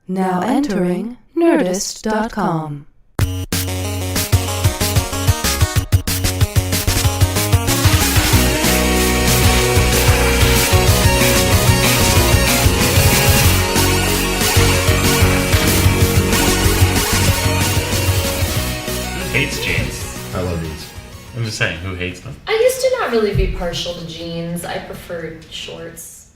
Now entering Nerdist.com. Hates jeans. I love these. I'm just saying, who hates them? I used to not really be partial to jeans. I preferred shorts.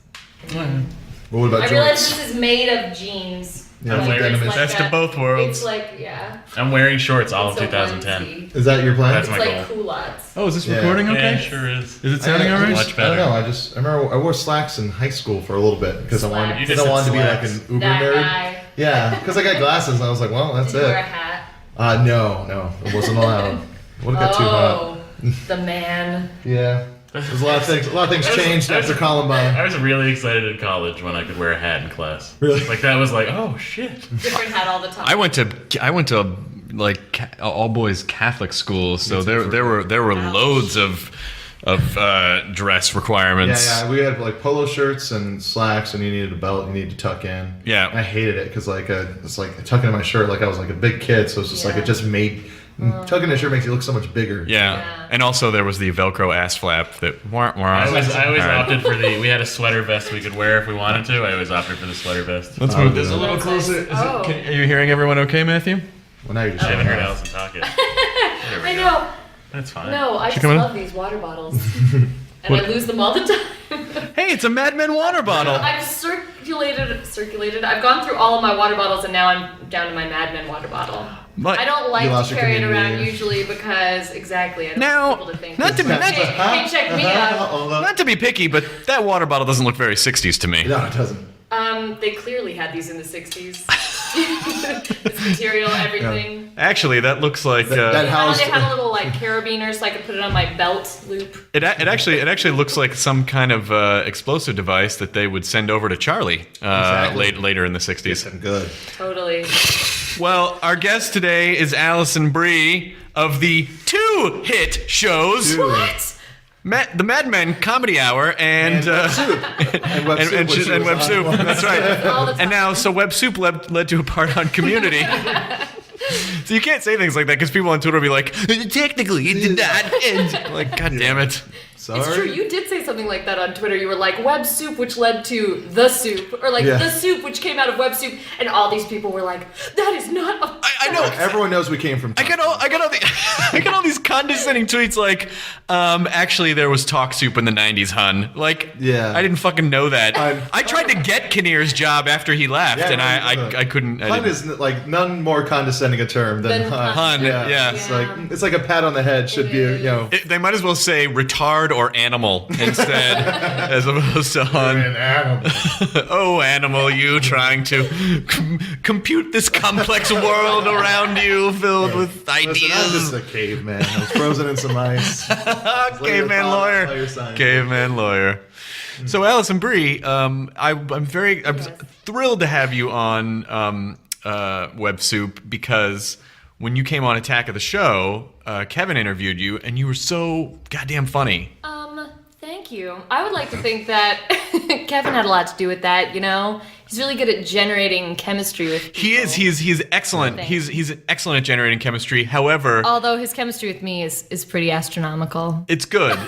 Well, what about I realize this is made of jeans. Yeah, I'm wearing it's like best of both worlds. It's like, yeah. I'm wearing shorts all of It's a 2010. onesie. Is that your plan? That's It's my like goal. culottes. Oh, is this Yeah. recording okay? Yeah, sure is. Is it sounding I- alright? Much I better. don't know. I remember I wore slacks in high school for a little bit because I wanted, You because just I wanted to said be like slacks. an Uber That nerd. guy. Yeah, because I got glasses and I was like, well, that's Did you wear a it. hat? No, it wasn't allowed. Would have got too hot. Oh, the man. Yeah, there's a lot of things changed I was- after Columbine. I was really excited in college when I could wear a hat in class. Really? Like that was like, oh shit. Different hat all the time. I went to like all boys Catholic school, so there were Ouch. loads of dress requirements. Yeah, we had like polo shirts and slacks, and you needed a belt. You needed to tuck in. Yeah. And I hated it because it's like tucking in my shirt. Like I was like a big kid, so it's just like Yeah. it just made tucking in a shirt makes you look so much bigger. Yeah. Yeah. And also there was the Velcro ass flap that I always All right. opted for we had a sweater vest we could wear if we wanted to. I always opted for the sweater vest. Let's Oh, move this a yeah. little That's closer. nice. Oh. Are you hearing everyone okay, Matthew? Well, now you're just I haven't showing heard off. Allison talk yet. There we I go. know. That's fine. No, I just coming in? love these water bottles. And I lose them all the time. Hey, it's a Mad Men water bottle. I've circulated. I've gone through all of my water bottles, and now I'm down to my Mad Men water bottle. But I don't like You lost to your carry it community. around usually because I don't Now, want people to think. not to be- Hey, check me out. not to be picky, but that water bottle doesn't look very 60s to me. No, it doesn't. They clearly had these in the 60s. This material, everything. Actually, that looks like That They house. had a little like carabiner so I could put it on my belt loop. it actually looks like some kind of explosive device that they would send over to Charlie Exactly. later in the 60s. Good. Totally. Well, our guest today is Alison Brie of the two hit shows, What? the Mad Men Comedy Hour and Web Soup. And Web Soup. which and was Web on- Soup. That's right. All the time. And now, so Web Soup led to a part on Community. So you can't say things like that because people on Twitter will be like, technically it did not end. Like, God damn it. Sorry. It's true. You did say something like that on Twitter. You were like, Web Soup, which led to The Soup. Or like, Yeah. The Soup, which came out of Web Soup. And all these people were like, that is not a... I know. Everyone knows we came from. I got all these condescending tweets like, actually there was talk soup in the 90s, hun. Like, Yeah. I didn't fucking know that. I'm- I tried to get Kinnear's job after he left, and I couldn't. I Hun didn't. is like none more condescending a term than Than hun. hun, yeah. It's like a pat on the head should be, is. They might as well say retard or animal instead, as opposed to hun. an animal. Oh, animal, you trying to compute this complex world around you filled with Listen, I'm ideas. just a caveman. I was frozen in some ice. Caveman Play lawyer. your science. Caveman lawyer. So, Alison Brie, I'm thrilled to have you on Web Soup because when you came on Attack of the Show, Kevin interviewed you, and you were so goddamn funny. Thank you. I would like to think that Kevin had a lot to do with that, you know? He's really good at generating chemistry with people. He is. He's excellent. Thanks. He's excellent at generating chemistry. However, Although his chemistry with me is pretty astronomical. it's good.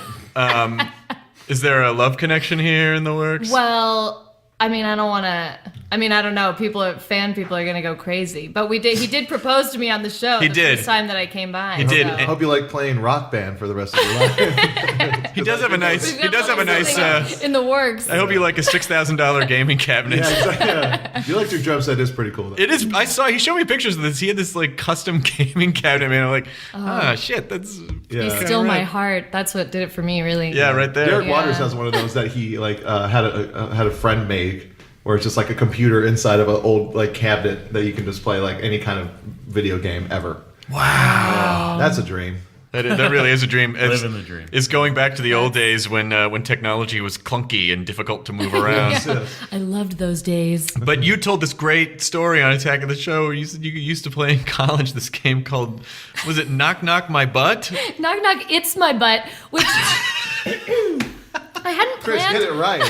Is there a love connection here in the works? Well, I mean, I don't know. Fan people are going to go crazy. But he did propose to me on the show. He the did. first time that I came by. He did. so. I hope you like playing Rock Band for the rest of your life. He does have a nice. We've He got does have a nice. something in the works. I hope you like a $6,000 gaming cabinet. Yeah. The electric drum set is pretty cool. Though. It is. I saw. He showed me pictures of this. He had this like custom gaming cabinet. Man, I'm like, shit. That's Be still my heart. That's what did it for me, really. yeah, right there. Derek Yeah. Waters has one of those that he like had a friend make, where it's just like a computer inside of an old like cabinet that you can just play like any kind of video game ever. Wow. That's a dream. That really is a dream. It's, Living the dream. It's going back to the old days when technology was clunky and difficult to move around. I loved those days. But you told this great story on Attack of the Show where you said you used to play in college this game called, was it Knock Knock My Butt? Knock knock, it's my butt. Which I hadn't Chris, planned. get it right.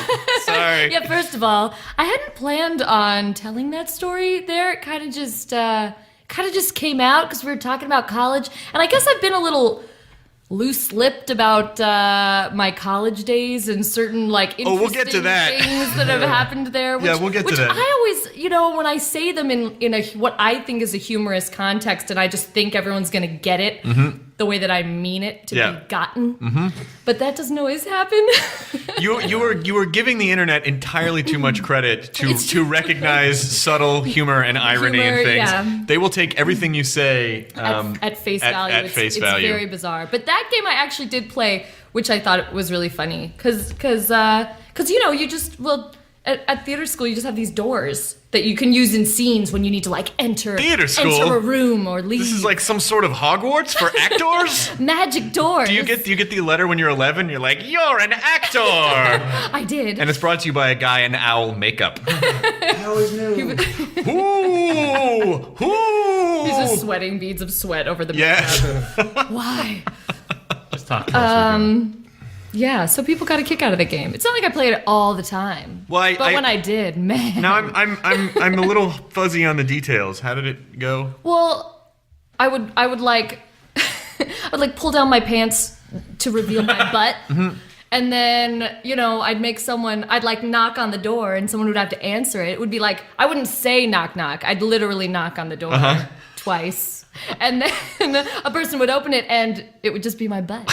Sorry. Yeah, first of all, I hadn't planned on telling that story there. It kind of just came out because we were talking about college, and I guess I've been a little loose-lipped about my college days and certain interesting we'll get to that. things that have happened there. Which, Yeah, we'll get to which that. I always, when I say them in a what I think is a humorous context, and I just think everyone's gonna get it the way that I mean it to be gotten. But that doesn't always happen. You were giving the internet entirely too much credit to recognize subtle humor and irony Humor, in things. yeah. They will take everything you say at face value. At face it's value. very bizarre. But that game I actually did play, which I thought was really funny, because you just at theater school you just have these doors that you can use in scenes when you need to enter Theater school? enter a room or leave. This is like some sort of Hogwarts for actors? magic doors. Do you get the letter when you're 11? You're like, you're an actor! I did. And it's brought to you by a guy in owl makeup. I always knew. Ooh! He's just sweating beads of sweat over the Yes. makeup. Why? Just talk closer. Yeah, so people got a kick out of the game. It's not like I played it all the time. Well, but when I did, man. Now I'm a little fuzzy on the details. How did it go? Well, I would I would pull down my pants to reveal my butt. And then, I'd knock on the door and someone would have to answer it. It would be I wouldn't say knock knock. I'd literally knock on the door twice. And then a person would open it and it would just be my butt.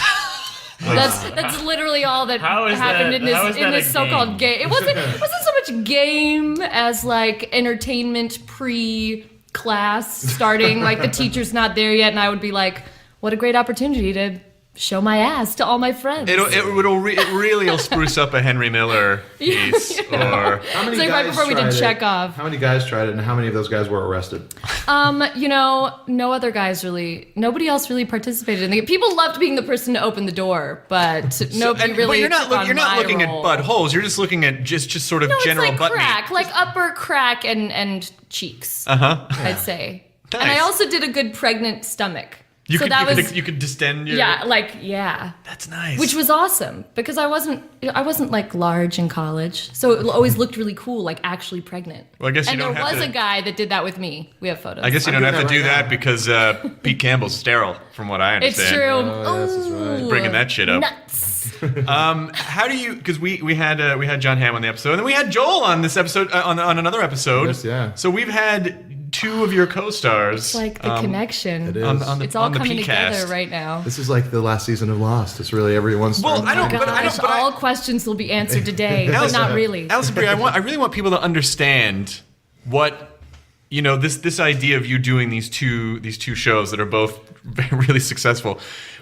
That's literally all that How is happened that- in this how is that a so-called game. It wasn't so much game as entertainment pre-class starting. The teacher's not there yet, and I would be what a great opportunity to show my ass to all my friends. It really will spruce up a Henry Miller piece. Or How many It's right guys before we did tried it? Chekhov. How many guys tried it, and how many of those guys were arrested? No other guys nobody else really participated in the game. People loved being the person to open the door, but nobody really. But you're not took on you're not my looking role. at buttholes. You're just looking at just sort of No, general it's butt meat. crack, upper crack and cheeks. I'd say. Nice. And I also did a good pregnant stomach. You so could you could distend your. yeah. That's nice. Which was awesome because I wasn't large in college, so it always looked really cool, actually pregnant. Well, I guess you and don't there have was to- a guy that did that with me. We have photos. I guess you I'm don't doing have to that do right that now. because Pete Campbell's sterile, from what I It's understand. true. yes, that's right. Ooh, Bringing that shit up. Nuts. How do you? Because we had John Hamm on the episode, and then we had Joel on this episode on another episode. Yes, yeah. So we've had two of your co-stars. It's the connection. It is. on the It's all on the coming P-cast. together right now. This is like the last season of Lost. It's really everyone's. Well, turn. I don't. But I Gosh, don't. But all questions will be answered today, but Alison- not really. Alison Brie, I really want people to understand what this idea of you doing these two shows that are both really successful.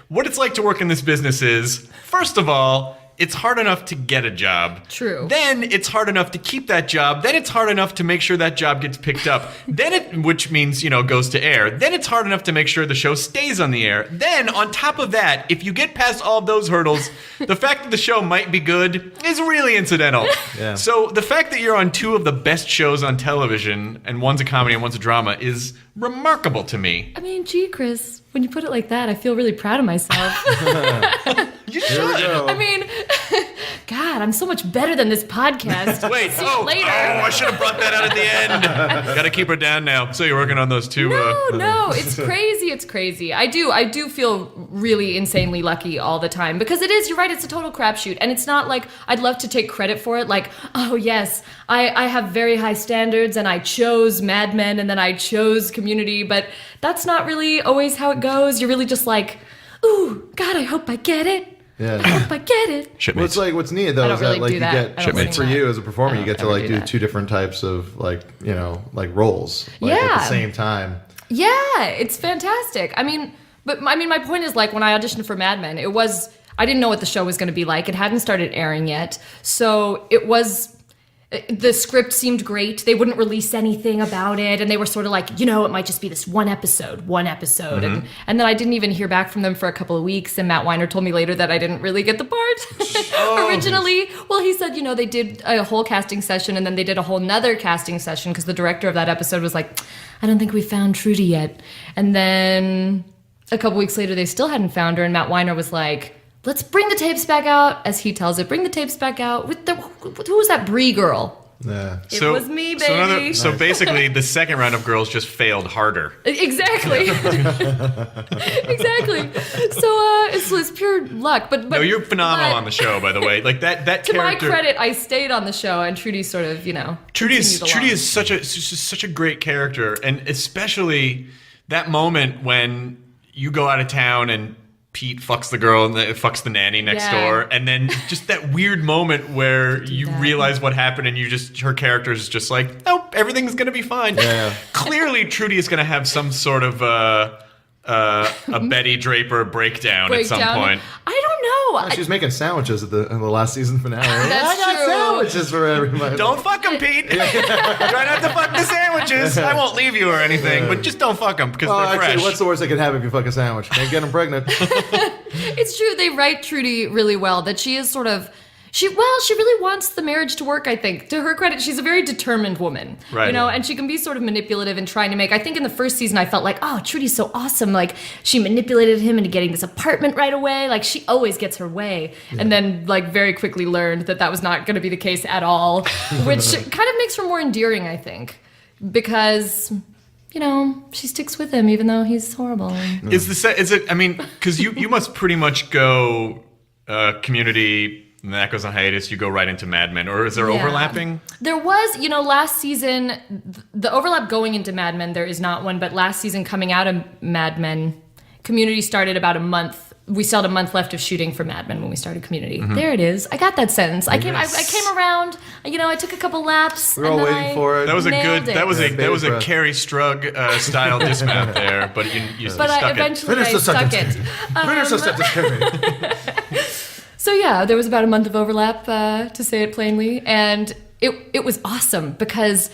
What it's like to work in this business is, first of all, it's hard enough to get a job. True. Then it's hard enough to keep that job. Then it's hard enough to make sure that job gets picked up. Which means, goes to air. Then it's hard enough to make sure the show stays on the air. Then on top of that, if you get past all of those hurdles, the fact that the show might be good is really incidental. Yeah. So the fact that you're on two of the best shows on television, and one's a comedy and one's a drama, is remarkable to me. I mean, gee, Chris, when you put it like that, I feel really proud of myself. You Here we should. go. I mean, God, I'm so much better than this podcast. Wait, See you later. I should have brought that out at the end. Gotta keep her down now. So you're working on those two. No, it's crazy. It's crazy. I do feel really insanely lucky all the time because it is. You're right. It's a total crapshoot, and it's not like I'd love to take credit for it. Oh yes, I have very high standards, and I chose Mad Men, and then I chose Community, but that's not really always how it goes. You're really just ooh, God, I hope I get it. Yeah. I hope I get it. Shipmates. What's neat though I don't is that really do you that. get I don't sing for that. you as a performer, I you don't get to ever do do that. two different types of roles at Yeah. the same time. Yeah, it's fantastic. My point is when I auditioned for Mad Men, I didn't know what the show was going to be like. It hadn't started airing yet. So the script seemed great. They wouldn't release anything about it. And they were sort of it might just be this one episode. Mm-hmm. And then I didn't even hear back from them for a couple of weeks. And Matt Weiner told me later that I didn't really get the part originally. Well, he said, they did a whole casting session and then they did a whole nother casting session because the director of that episode was like, I don't think we found Trudy yet. And then a couple weeks later, they still hadn't found her. And Matt Weiner was like, let's bring the tapes back out, as he tells it. Bring the tapes back out with who was that Brie girl? Yeah. It was me, baby. So basically, the second round of girls just failed harder. Exactly. Exactly. So it's pure luck. But No, you're phenomenal on the show, by the way. Like that to character. my credit, I stayed on the show, and Trudy sort of, Trudy is continued along. such a great character, and especially that moment when you go out of town and Pete fucks the girl and fucks the nanny next door, and then just that weird moment where you realize what happened, and her character is just like, nope, everything's gonna be fine. Yeah. Clearly, Trudy is gonna have some sort of a Betty Draper breakdown at some point. I don't know. She was making sandwiches in the last season finale. That's I got true. sandwiches for everybody. Don't fuck them, Pete. Try not to fuck the sandwiches. I won't leave you or anything, but just don't fuck them because Well, they're fresh. actually, what's the worst that could happen if you fuck a sandwich? Can't get them pregnant. It's true. They write Trudy really well. That she is sort of. She really wants the marriage to work, I think. To her credit, she's a very determined woman. Right. And she can be sort of manipulative and trying to make. I think in the first season, I felt like, oh, Trudy's so awesome. Like, she manipulated him into getting this apartment right away. Like, she always gets her way. Yeah. And then, very quickly learned that was not going to be the case at all, which kind of makes her more endearing, I think. Because, she sticks with him even though he's horrible. Is it? I mean, because you must pretty much go Community. And that goes on hiatus, you go right into Mad Men. Or is there overlapping? There was, last season, the overlap going into Mad Men, there is not one, but last season coming out of Mad Men, Community started about a month. We still had a month left of shooting for Mad Men when we started Community. Mm-hmm. There it is. I got that sentence. I came around, I took a couple laps. We're all waiting for it. That was Nailed a good Carrie Strug style dismount there, but you stuck eventually Finish the stuck sentence. it. Finish the sentence. So yeah, there was about a month of overlap, to say it plainly, and it was awesome because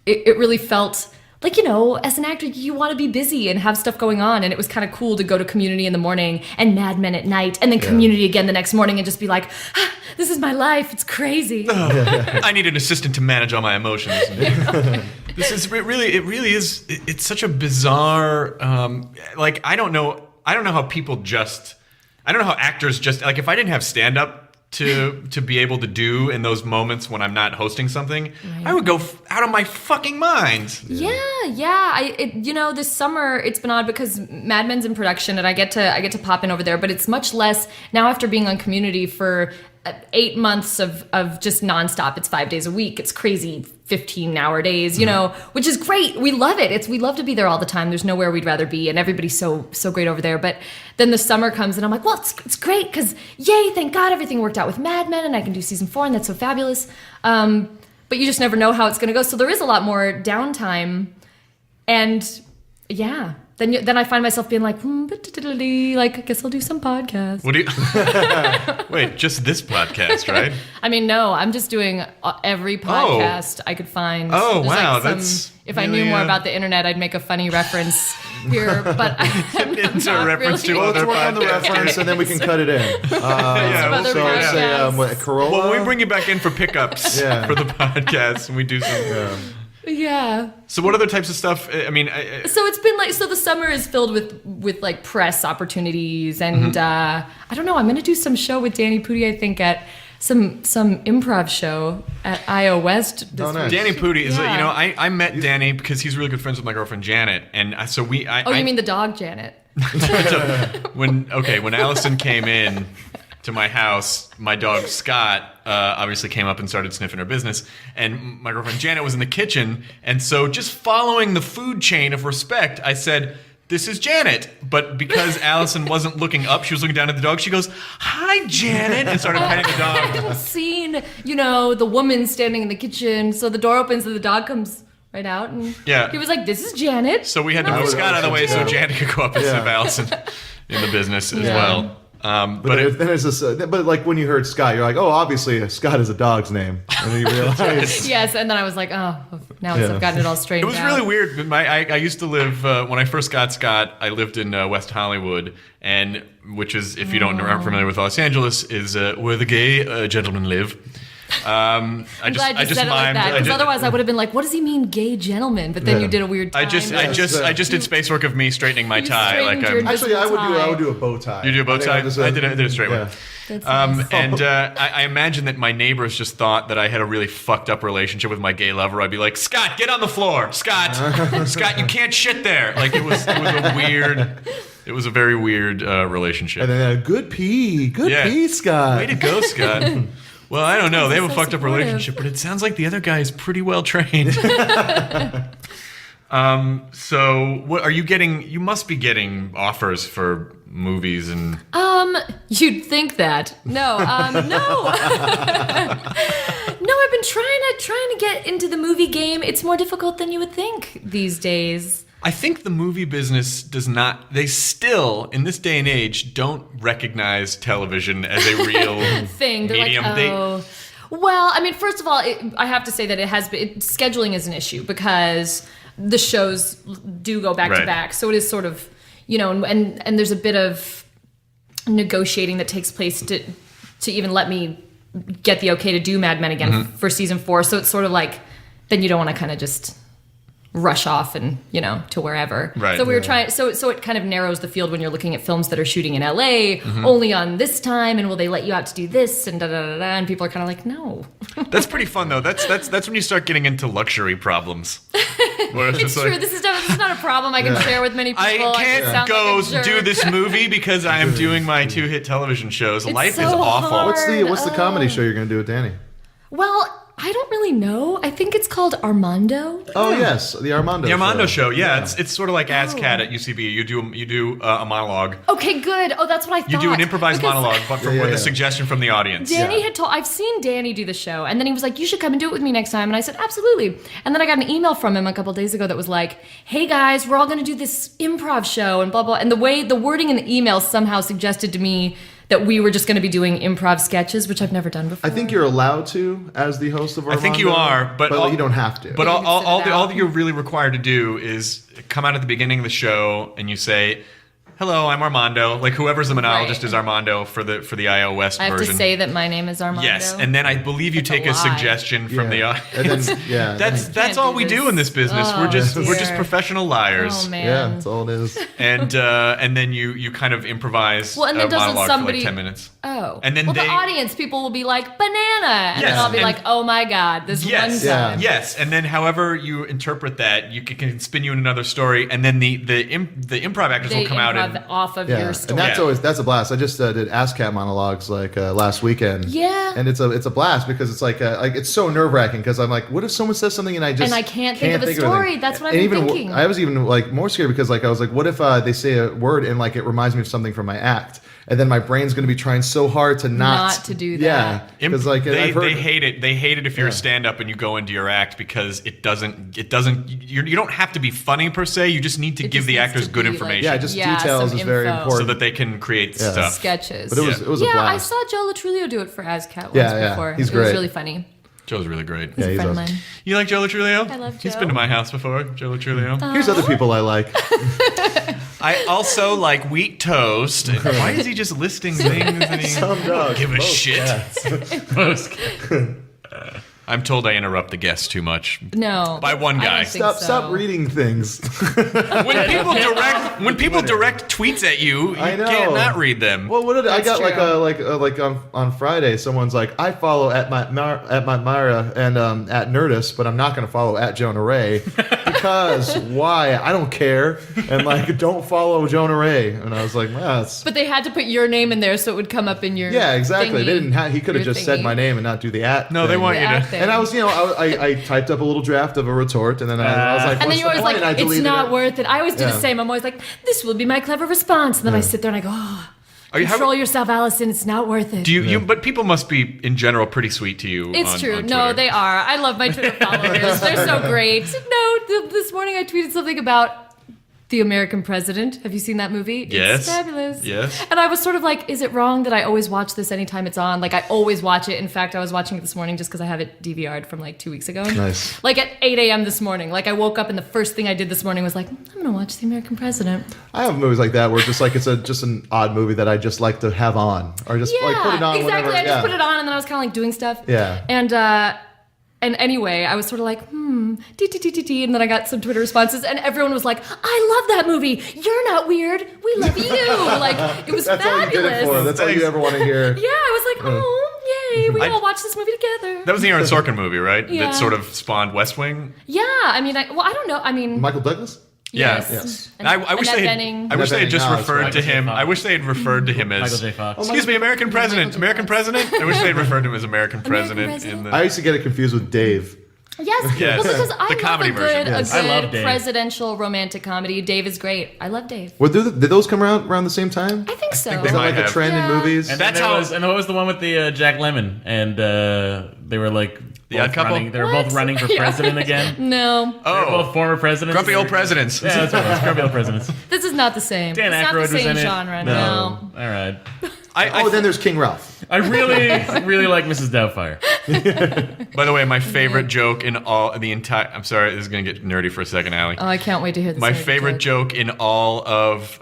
it really felt like, as an actor, you want to be busy and have stuff going on, and it was kind of cool to go to Community in the morning and Mad Men at night, and then Community again the next morning, and just be like, this is my life, it's crazy. I need an assistant to manage all my emotions. It really is. It's such a bizarre. I don't know how people just. I don't know how actors just if I didn't have stand up to be able to do in those moments when I'm not hosting something, right. I would go out of my fucking mind. Yeah. This summer it's been odd because Mad Men's in production and I get to pop in over there, but it's much less now after being on Community for 8 months of just nonstop. It's 5 days a week. It's crazy 15-hour days, which is great. We love it. We love to be there all the time. There's nowhere we'd rather be, and everybody's so great over there. But then the summer comes, and I'm like, well, it's great because yay, thank God everything worked out with Mad Men, and I can do season 4, and that's so fabulous. But you just never know how it's going to go. So there is a lot more downtime, and yeah. Then I find myself being like, I guess I'll do some podcasts. What do you? Wait, just this podcast, right? I mean, no, I'm just doing every podcast I could find. Oh, There's wow, if I knew more about the internet, I'd make a funny reference here, but I'm It's not a reference really. to other Let's work on the podcasts. reference and then we can cut it in. other So podcasts. say Corolla. Well, when we bring you back in for pickups for the podcast, and we do some. Yeah. So what other types of stuff? I mean, So it's been the summer is filled with press opportunities, and I don't know. I'm gonna do some show with Danny Pudi, I think, at some improv show at IO West this nice. week. Danny Pudi is, Yeah. I met Danny because he's really good friends with my girlfriend Janet, and so we. Oh, you mean the dog, Janet? when Alison came in to my house, my dog Scott obviously came up and started sniffing her business, and my girlfriend Janet was in the kitchen, and so just following the food chain of respect, I said, "This is Janet," but because Alison wasn't looking up, she was looking down at the dog. She goes, "Hi, Janet," and started petting the I dog. hadn't seen, the woman standing in the kitchen, so the door opens and the dog comes right out, and he was like, "This is Janet." So we had to move Scott out of the way so Janet could go up and sniff Alison in the business as well. But when you heard Scott, you're like, oh, obviously Scott is a dog's name, and then you realize. Yes, and then I was like, oh, now I've gotten it all straightened It was out. really weird. I used to live when I first got Scott. I lived in West Hollywood, which is, if you don't aren't familiar with Los Angeles, is where the gay gentlemen live. I Glad you just said it like mimed. that, because otherwise I would have been like, what does he mean, gay gentleman? But then you did a weird time. I just did space work of me straightening my You tie. Like straightened your Actually, I tie. would do a bow tie. you do a bow tie. I did a straight one. That's nice. And I imagine that my neighbors just thought that I had a really fucked up relationship with my gay lover. I'd be like, Scott, get on the floor. Scott, you can't shit there. Like it was a weird. It was a very weird relationship. And then good pee, Scott. Way to go, Scott. Well, I don't know. They have a so fucked up supportive. relationship, but it sounds like the other guy is pretty well trained. So what are you getting? You must be getting offers for movies and. You'd think that. No, no. No, I've been trying to get into the movie game. It's more difficult than you would think these days. I think the movie business does not. They still, in this day and age, don't recognize television as a real Thing. They're medium. like, oh. Well, I mean, first of all, I have to say that scheduling is an issue because the shows do go back to Right. back. So it is sort of, and there's a bit of negotiating that takes place to even let me get the okay to do Mad Men again for season 4. So it's sort of like, then you don't want to kind of just rush off and to wherever. Right. So we were trying. So it kind of narrows the field when you're looking at films that are shooting in LA only on this time, and will they let you out to do this and da da da da? And people are kind of like, no. That's pretty fun though. That's when you start getting into luxury problems. Where It's just true. like, This is not a problem I can share with many people. I just can't sound go like a jerk. do this movie because I am doing my 2-hit television shows. Life is so awful. hard. What's the comedy show you're gonna do with Danny? Well, I don't really know. I think it's called Armando. Oh yes, the Armando. The Armando show, yeah, Yeah. it's sort of like ASCAT at UCB. You do a monologue. Okay, good. Oh, that's what I thought. You do an improvised Because monologue, but with a suggestion from the audience. Danny Yeah. had told. I've seen Danny do the show, and then he was like, "You should come and do it with me next time." And I said, "Absolutely." And then I got an email from him a couple days ago that was like, "Hey guys, we're all going to do this improv show and blah blah." And the wording in the email somehow suggested to me that we were just going to be doing improv sketches, which I've never done before. I think you're allowed to as the host of Armando. I think you are, but you don't have to. But You can sit it all out. that you're really required to do is come out at the beginning of the show and you say, "Hello, I'm Armando." Like whoever's the monologist Right. is Armando for the iOS I have version. to say that my name is Armando. Yes, and then I believe you It's take a a lie. suggestion from the audience. And then, That's Can't all do we this. do in this business. Oh, we're just dear. professional liars. Oh man. yeah, that's all it is. And then you kind of improvise Well, and then a doesn't monologue somebody- for like 10 minutes. Oh. And then well, they- the audience people will be like banana, and Yes, then I'll be and- like, oh my god, this one Yes, time. yes, and then however you interpret that, you can spin you in another story, and then the improv actors They will come out improv and off of Yeah, your and story. that's a blast. I just did ASCAT monologues like last weekend. Yeah. and it's a blast because it's like it's so nerve wracking because I'm like, what if someone says something and I just And I can't think of a anything? story. That's what I've And been even thinking. I was even like more scared because like I was like, what if they say a word and like it reminds me of something from my act, and then my brain's going to be trying so hard to not to do Yeah, that. because like they I've heard, hate it. They hate it if you're a Yeah. stand-up and you go into your act because it doesn't. You don't have to be funny per se. You just need to It give just the needs actors to good be, like- information, yeah, just Yeah, details some is very info. important so that they can create Yeah. stuff. Sketches. But it was a I blast. saw Joe Latrulio do it for ASCAT once Yeah, before. he's It was great. really funny. Joe's really great. Yeah, He's a he's friend of awesome. mine. You like Joe Latrulio? I love He's Joe. been to my house before. Joe Latrulio. Here's other people I like. I also like wheat toast. Why is he just listing things? And he, Some dogs, give a most shit. cats. I'm told I interrupt the guests too much. No. By one I guy. don't think Stop so. reading things. When people direct tweets at you, you I know. can't not read them. Well, what did I That's got true. like on Friday? Someone's like, I follow at my Myra and at Nerdist, but I'm not going to follow at Jonah Ray because why? I don't care, and like don't follow Jonah Ray. And I was like, well, that's But they had to put your name in there so it would come up in your yeah, exactly. thingy, They didn't. He could have your just said thingy. my name and not do the at. No, they thing. want you to. thing. And I was, I typed up a little draft of a retort, and then I was like, And then what's you're the always point? like, I it's deleted not it. worth it. I always do Yeah. the same. I'm always like, this will be my clever response. And then I sit there and I go, oh, Are you- control yourself, Alison. It's not worth it. Do you? But people must be in general pretty sweet to you. It's on, true. on No, Twitter. they are. I love my Twitter followers. They're so great. No, this morning I tweeted something about The American President. Have you seen that movie? Yes. It's fabulous. Yes. And I was sort of like, is it wrong that I always watch this anytime it's on? Like, I always watch it. In fact, I was watching it this morning just because I have it DVR'd from like 2 weeks ago. Nice. Like at 8 a.m. this morning. Like I woke up and the first thing I did this morning was like, I'm going to watch The American President. I have movies like that where it's just like it's just an odd movie that I just like to have on or just like put it on exactly. whenever. I just put it on and then I was kind of like doing stuff. Yeah. And anyway, I was sort of like, and then I got some Twitter responses, and everyone was like, I love that movie. You're not weird. We love you. Like, it was That's fabulous. all you get it for. That's all you ever want to hear. Yeah, I was like, oh, yay, we all watched this movie together. That was the Aaron Sorkin movie, right? Yeah. That sort of spawned West Wing. Yeah, I mean, I don't know. I mean, Michael Douglas? yes. Yes. And, I wish Annette they had, Bening. I wish they had just Annette Bening, referred to Michael J. him. Fox. I wish they had referred to him as Michael J. Fox. Excuse me, American President. American President. I wish they had referred to him as American President. President. In the, I used to get it confused with Dave. Yes. Yes. Well, because I The love comedy a good, version, yes. a I love good Dave. presidential romantic comedy. Dave is great. I love Dave. Did those come around the same time? I think so. they Is that might like a have. trend in Yeah. movies? And That's then how- and what was the one with the Jack Lemmon? And they were like The Odd both Couple? running. They were What? both running for Yeah. president again. No, They were both oh, former presidents. grumpy old presidents. Yeah, that's what it was. Grumpy old presidents. this is not the same. Dan it's Aykroyd not was the same in it. genre. No. No. All right. Then there's King Ralph. I really like Mrs. Doubtfire. By the way, my favorite joke in all the entire. I'm sorry, this is gonna get nerdy for a second, Allie. Oh, I can't wait to hear this. My nerd favorite joke in all of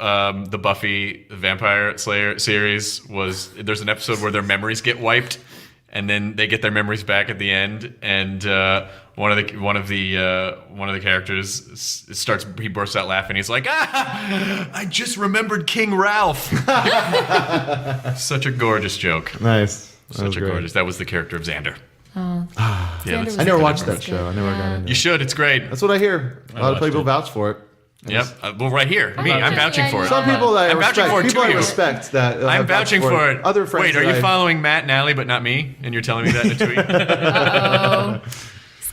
the Buffy the Vampire Slayer series was there's an episode where their memories get wiped, and then they get their memories back at the end, and one of the characters he bursts out laughing. He's like, I just remembered King Ralph. Such a gorgeous joke. Nice. Such a gorgeous. That was the character of Xander. Oh. Yeah, Xander that's- was I never good. watched That that was show. good. I never got Yeah. into you it. should. It's great. That's what I hear. A lot of watched people it. vouch for it. Yep. Well, right here. Me. I'm vouching for it. Some people that I I'm vouching respect. for it People to I you. respect that. I'm have vouched vouching for it. Other friends. Wait, are that you I- following Matt and Allie, but not me? And you're telling me that in a tweet? Uh-oh.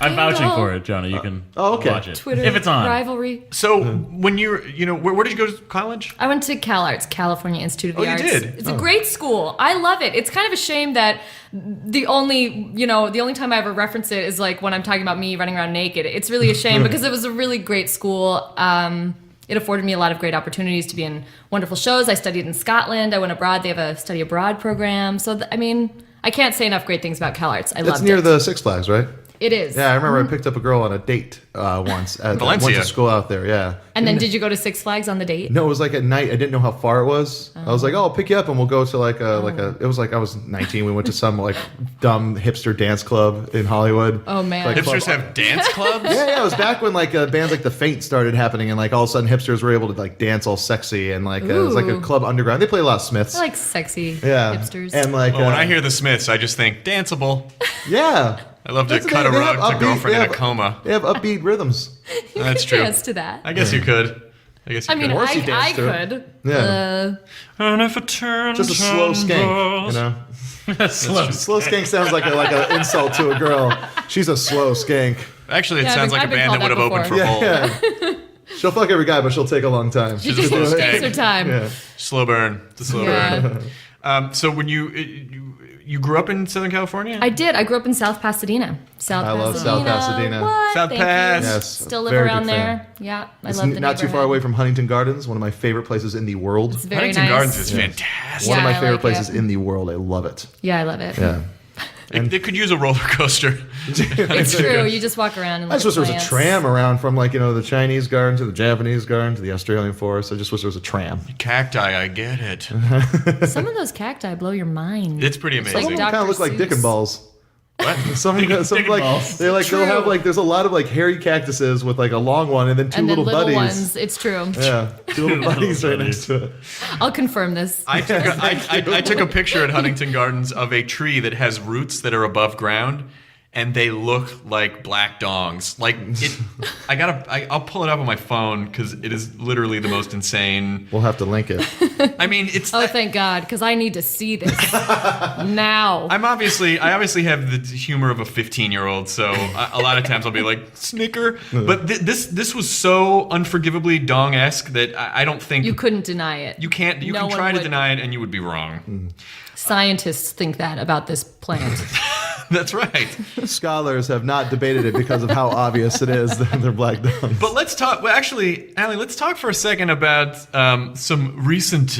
I'm vouching Scandal. for it, Jonah. You can okay. watch it Twitter if it's on. rivalry. So when you're, where did you go to college? I went to CalArts, California Institute of the Oh, you Arts. did? It's a great school. I love it. It's kind of a shame that the only time I ever reference it is like when I'm talking about me running around naked. It's really a shame because it was a really great school. It afforded me a lot of great opportunities to be in wonderful shows. I studied in Scotland. I went abroad. They have a study abroad program. So, I can't say enough great things about CalArts. I It's loved near it. the Six Flags, right? It is. Yeah, I remember I picked up a girl on a date once at Valencia. went to school out there. Yeah. And then did you go to Six Flags on the date? No, it was like at night. I didn't know how far it was. I was like, "Oh, I'll pick you up, and we'll go to like a It was like I was 19. We went to some like dumb hipster dance club in Hollywood. Oh, man. Like, Hipsters club- have dance clubs? Yeah, it was back when like bands like The Faint started happening, and like all of a sudden hipsters were able to like dance all sexy, and like it was like a Ooh. club underground. They play a lot of Smiths. I like sexy yeah, hipsters. and like Well, when I hear the Smiths, I just think danceable. yeah, I love to That's the cut a thing, they rug have to upbeat- girlfriend they in a have- coma. they have upbeat rhythms. you That's could true. dance to that. I guess you could. I guess you I mean, could. Or she I danced to it. could. Yeah. And if it turns Just a slow skank, you know. Slow. Slow skank sounds like an insult to a girl. She's a slow skank. Actually, it Yeah, sounds like I've a been band that called would have that opened for Yeah, Hole. yeah. She'll fuck every guy, but she'll take a long time. She She's just a slow takes skank. her time. Yeah. Slow burn. The slow burn. Yeah. So when you grew up in Southern California? I did. I grew up in South Pasadena. I love South Pasadena. What? South Thank Pass. you. Yes, Still live very around big fan. there. Yeah, I It's love the not too far neighborhood. away from Huntington Gardens, one of my favorite places in the world. It's very Huntington nice. Gardens is Yeah. fantastic. One of Yeah, my I favorite like places it. in the world. I love it. Yeah, I love it. Yeah. They could use a roller coaster. It's true. You just walk around and I just wish there was a plants. tram around from like the Chinese garden to the Japanese garden to the Australian forest. I just wish there was a tram. Cacti, I get it. Some of those cacti blow your mind. It's pretty like amazing. Some of them kind Dr. of look like dick and Seuss. balls. What? Some Dick and like balls. they'll True. have like there's a lot of like hairy cactuses with like a long one and then two and then little little buddies. ones. It's true. Yeah, two little buddies right buddies. next to it. I'll confirm this. I took a picture at Huntington Gardens of a tree that has roots that are above ground, and they look like black dongs. Like it, I'll pull it up on my phone because it is literally the most insane. We'll have to link it. I mean, it's. Oh, thank God, because I need to see this now. I obviously have the humor of a 15-year-old, so a lot of times I'll be like snicker. But this was so unforgivably dong-esque that I don't think You couldn't deny it. you can't. You No can one try to would. deny it, and you would be wrong. Scientists think that about this plant. That's right. Scholars have not debated it because of how obvious it is that they're black dogs. But let's talk. Well, actually, Allie, let's talk for a second about some recent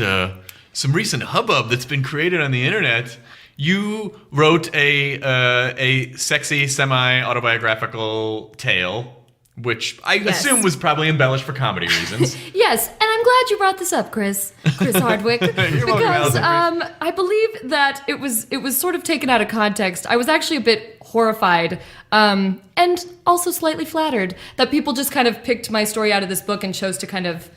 hubbub that's been created on the internet. You wrote a sexy, semi-autobiographical tale, which I assume was probably embellished for comedy reasons. Yes, and I'm glad you brought this up, Chris Hardwick, because I believe that it was sort of taken out of context. I was actually a bit horrified and also slightly flattered that people just kind of picked my story out of this book and chose to kind of.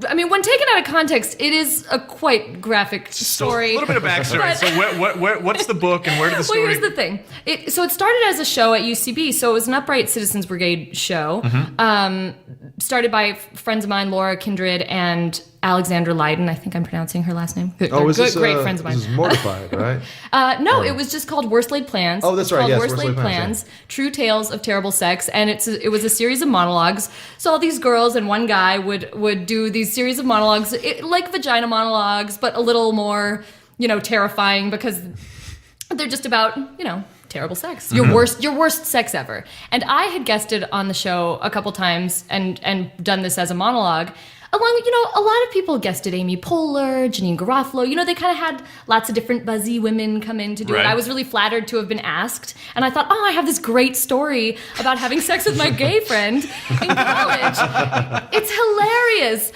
I mean, when taken out of context, it is a quite graphic story. So, a little bit of backstory. But, so what's the book and where did the story... Well, here's the thing. It started as a show at UCB, so it was an Upright Citizens Brigade show, started by friends of mine, Laura Kindred and Alexandra Lydon. I think I'm pronouncing her last name. Great friends of mine. This is Mortified, right? No, it was just called Worst Laid Plans. Oh, that's right. Yes, Worst Laid Plans. True Tales of Terrible Sex, and it was a series of monologues. So all these girls and one guy would do these series of monologues, like vagina monologues, but a little more, terrifying because they're just about, terrible sex. Your worst sex ever. And I had guested on the show a couple times and done this as a monologue. Along, a lot of people guested Amy Poehler, Janine Garofalo. They kind of had lots of different buzzy women come in to do it. I was really flattered to have been asked. And I thought, I have this great story about having sex with my gay friend in college. It's hilarious.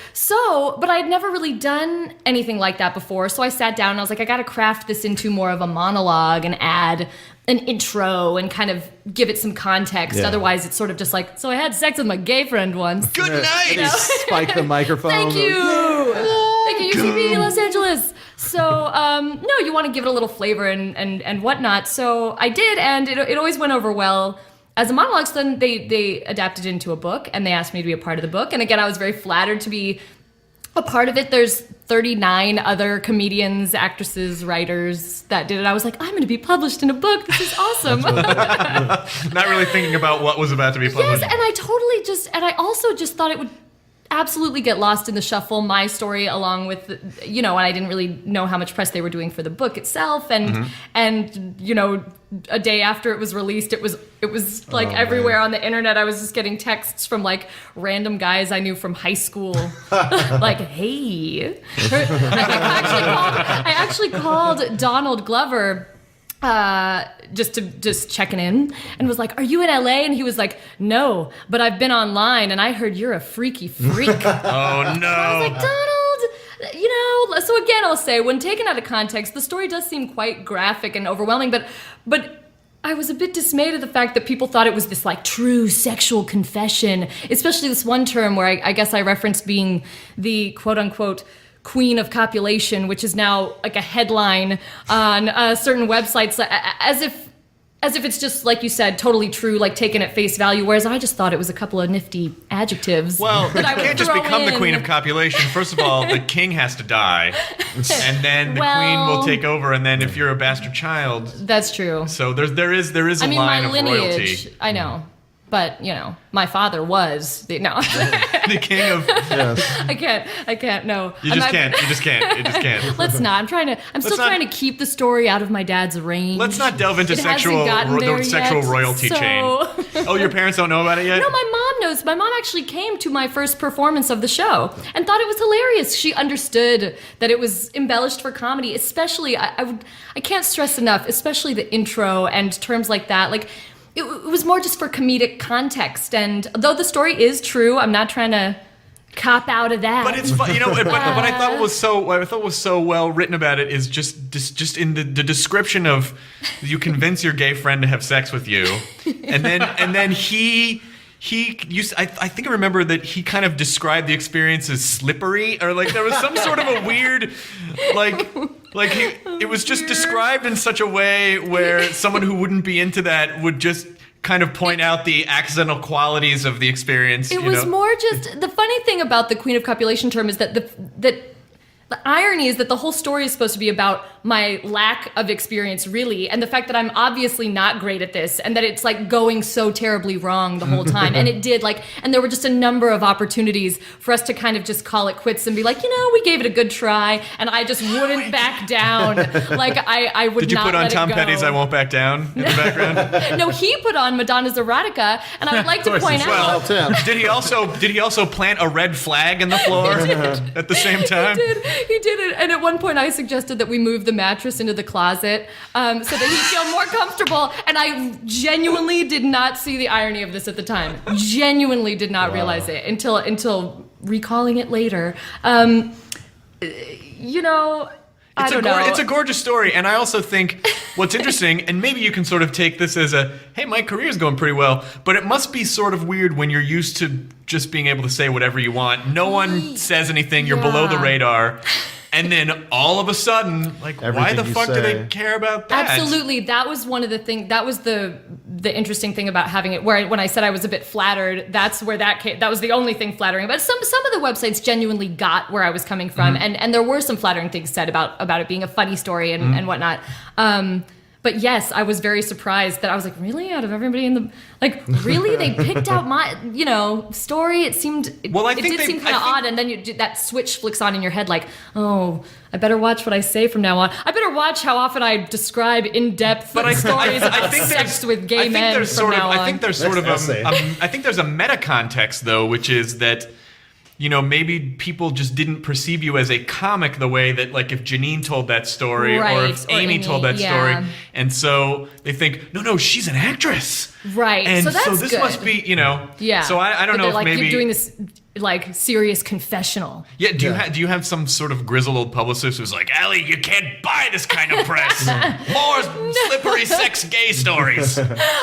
But I'd never really done anything like that before. So I sat down and I was like, I got to craft this into more of a monologue and add an intro and kind of give it some context. Yeah. Otherwise, it's sort of just like, so I had sex with my gay friend once. Good night! Spike the microphone. Thank you. Thank you, UCB, Los Angeles. So, no, you want to give it a little flavor and whatnot. So I did, and it always went over well as a monologue. So then they adapted it into a book, and they asked me to be a part of the book. And again, I was very flattered to be a part of it. There's 39 other comedians, actresses, writers that did it. I was like, I'm going to be published in a book. This is awesome. Not really thinking about what was about to be published. Yes, and I also just thought it would absolutely get lost in the shuffle, my story, along with, and I didn't really know how much press they were doing for the book itself. And a day after it was released, it was like everywhere on the internet. I was just getting texts from like random guys I knew from high school, like, "Hey." I actually called Donald Glover just checking in and was like, "Are you in LA?" And he was like, "No, but I've been online and I heard you're a freaky freak." Oh no. I was like, Donald. So again, I'll say, when taken out of context, the story does seem quite graphic and overwhelming, but I was a bit dismayed at the fact that people thought it was this like true sexual confession, especially this one term where I guess I referenced being the quote unquote queen of copulation, which is now like a headline on certain websites, as if it's just, like you said, totally true, like taken at face value, whereas I just thought it was a couple of nifty adjectives. Well, you that I would can't just throw become the in. queen of copulation. First of all, the king has to die, and then the queen will take over, and then if you're a bastard child... That's true. So there is a line my of lineage, royalty. I know. But, my father was no. The king of... Yes. I can't, no. You just can't. Let's not. I'm still trying to keep the story out of my dad's range. Let's not delve into It hasn't gotten there sexual yet, royalty so- chain. Oh, your parents don't know about it yet? No, my mom knows. My mom actually came to my first performance of the show and thought it was hilarious. She understood that it was embellished for comedy, especially, I can't stress enough, especially the intro and terms like that. Like, it was more just for comedic context. And though the story is true, I'm not trying to cop out of that. But it's fun, but I thought was so well written about it is just in the description of you convince your gay friend to have sex with you, and then he used, I think I remember that he kind of described the experience as slippery, or like there was some sort of a weird it was just described in such a way where someone who wouldn't be into that would just kind of point out the accidental qualities of the experience. It was more just, the funny thing about the queen of copulation term is that the irony is that the whole story is supposed to be about my lack of experience, really, and the fact that I'm obviously not great at this, and that it's like going so terribly wrong the whole time. And it did, like, and there were just a number of opportunities for us to kind of just call it quits and be like, we gave it a good try, and I just wouldn't back down. Like, I would not. Did you put on let Tom it go. Petty's "I Won't Back Down" in the background? No, he put on Madonna's "Erotica," and I would like to course point he out. Tim. Did he also plant a red flag in the floor at the same time? He did it. And at one point I suggested that we move the mattress into the closet so that he'd feel more comfortable. And I genuinely did not see the irony of this at the time. Genuinely did not realize it until recalling it later. I don't know. It's a gorgeous story, and I also think what's interesting, and maybe you can sort of take this as hey, my career's going pretty well, but it must be sort of weird when you're used to just being able to say whatever you want. No one says anything, you're below the radar, and then all of a sudden, like, why Everything the you fuck do say. they care about that? Absolutely. That was one of the things, that was the interesting thing about having it, where when I said I was a bit flattered, that's where that came, that was the only thing flattering. But some of the websites genuinely got where I was coming from, and there were some flattering things said about it being a funny story and whatnot. But yes, I was very surprised that I was like, really? Out of everybody in the, like, really? They picked out my, story? It seemed, Well, it did seem kind of odd, and then that switch flicks on in your head, like, oh, I better watch what I say from now on. I better watch how often I describe in-depth stories about sex with gay men from now on. I think there's sort of I think there's a meta context, though, which is that, maybe people just didn't perceive you as a comic the way that, like, if Janine told that story, or if Amy told that story, and so they think, no, she's an actress, right? And so that's this good. must be, yeah. So I don't But know if like, maybe keep doing this like serious confessional. Yeah, do you have some sort of grizzled old publicist who's like, Allie, you can't buy this kind of press. More slippery sex gay stories.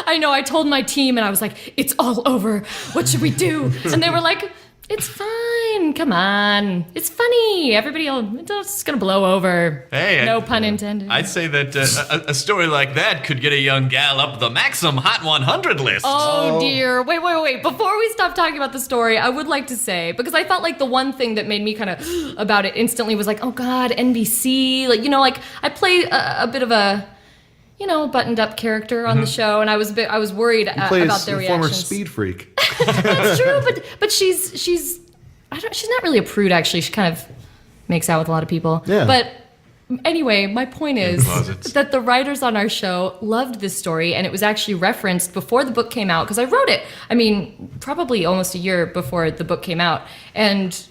I know. I told my team, and I was like, it's all over. What should we do? And they were like, it's fine. Come on. It's funny. It's just going to blow over. Hey, no pun intended. I'd say that a story like that could get a young gal up the Maxim Hot 100 list. Oh, dear. Wait. Before we stop talking about the story, I would like to say, because I felt like the one thing that made me kind of about it instantly was like, oh, God, NBC. Like, I play a bit of a, buttoned up character on the show, and I was worried about their reactions. Former speed freak. That's true, but she's not really a prude, actually. She kind of makes out with a lot of people. Yeah. But anyway, my point is that the writers on our show loved this story, and it was actually referenced before the book came out, because I wrote it, probably almost a year before the book came out, and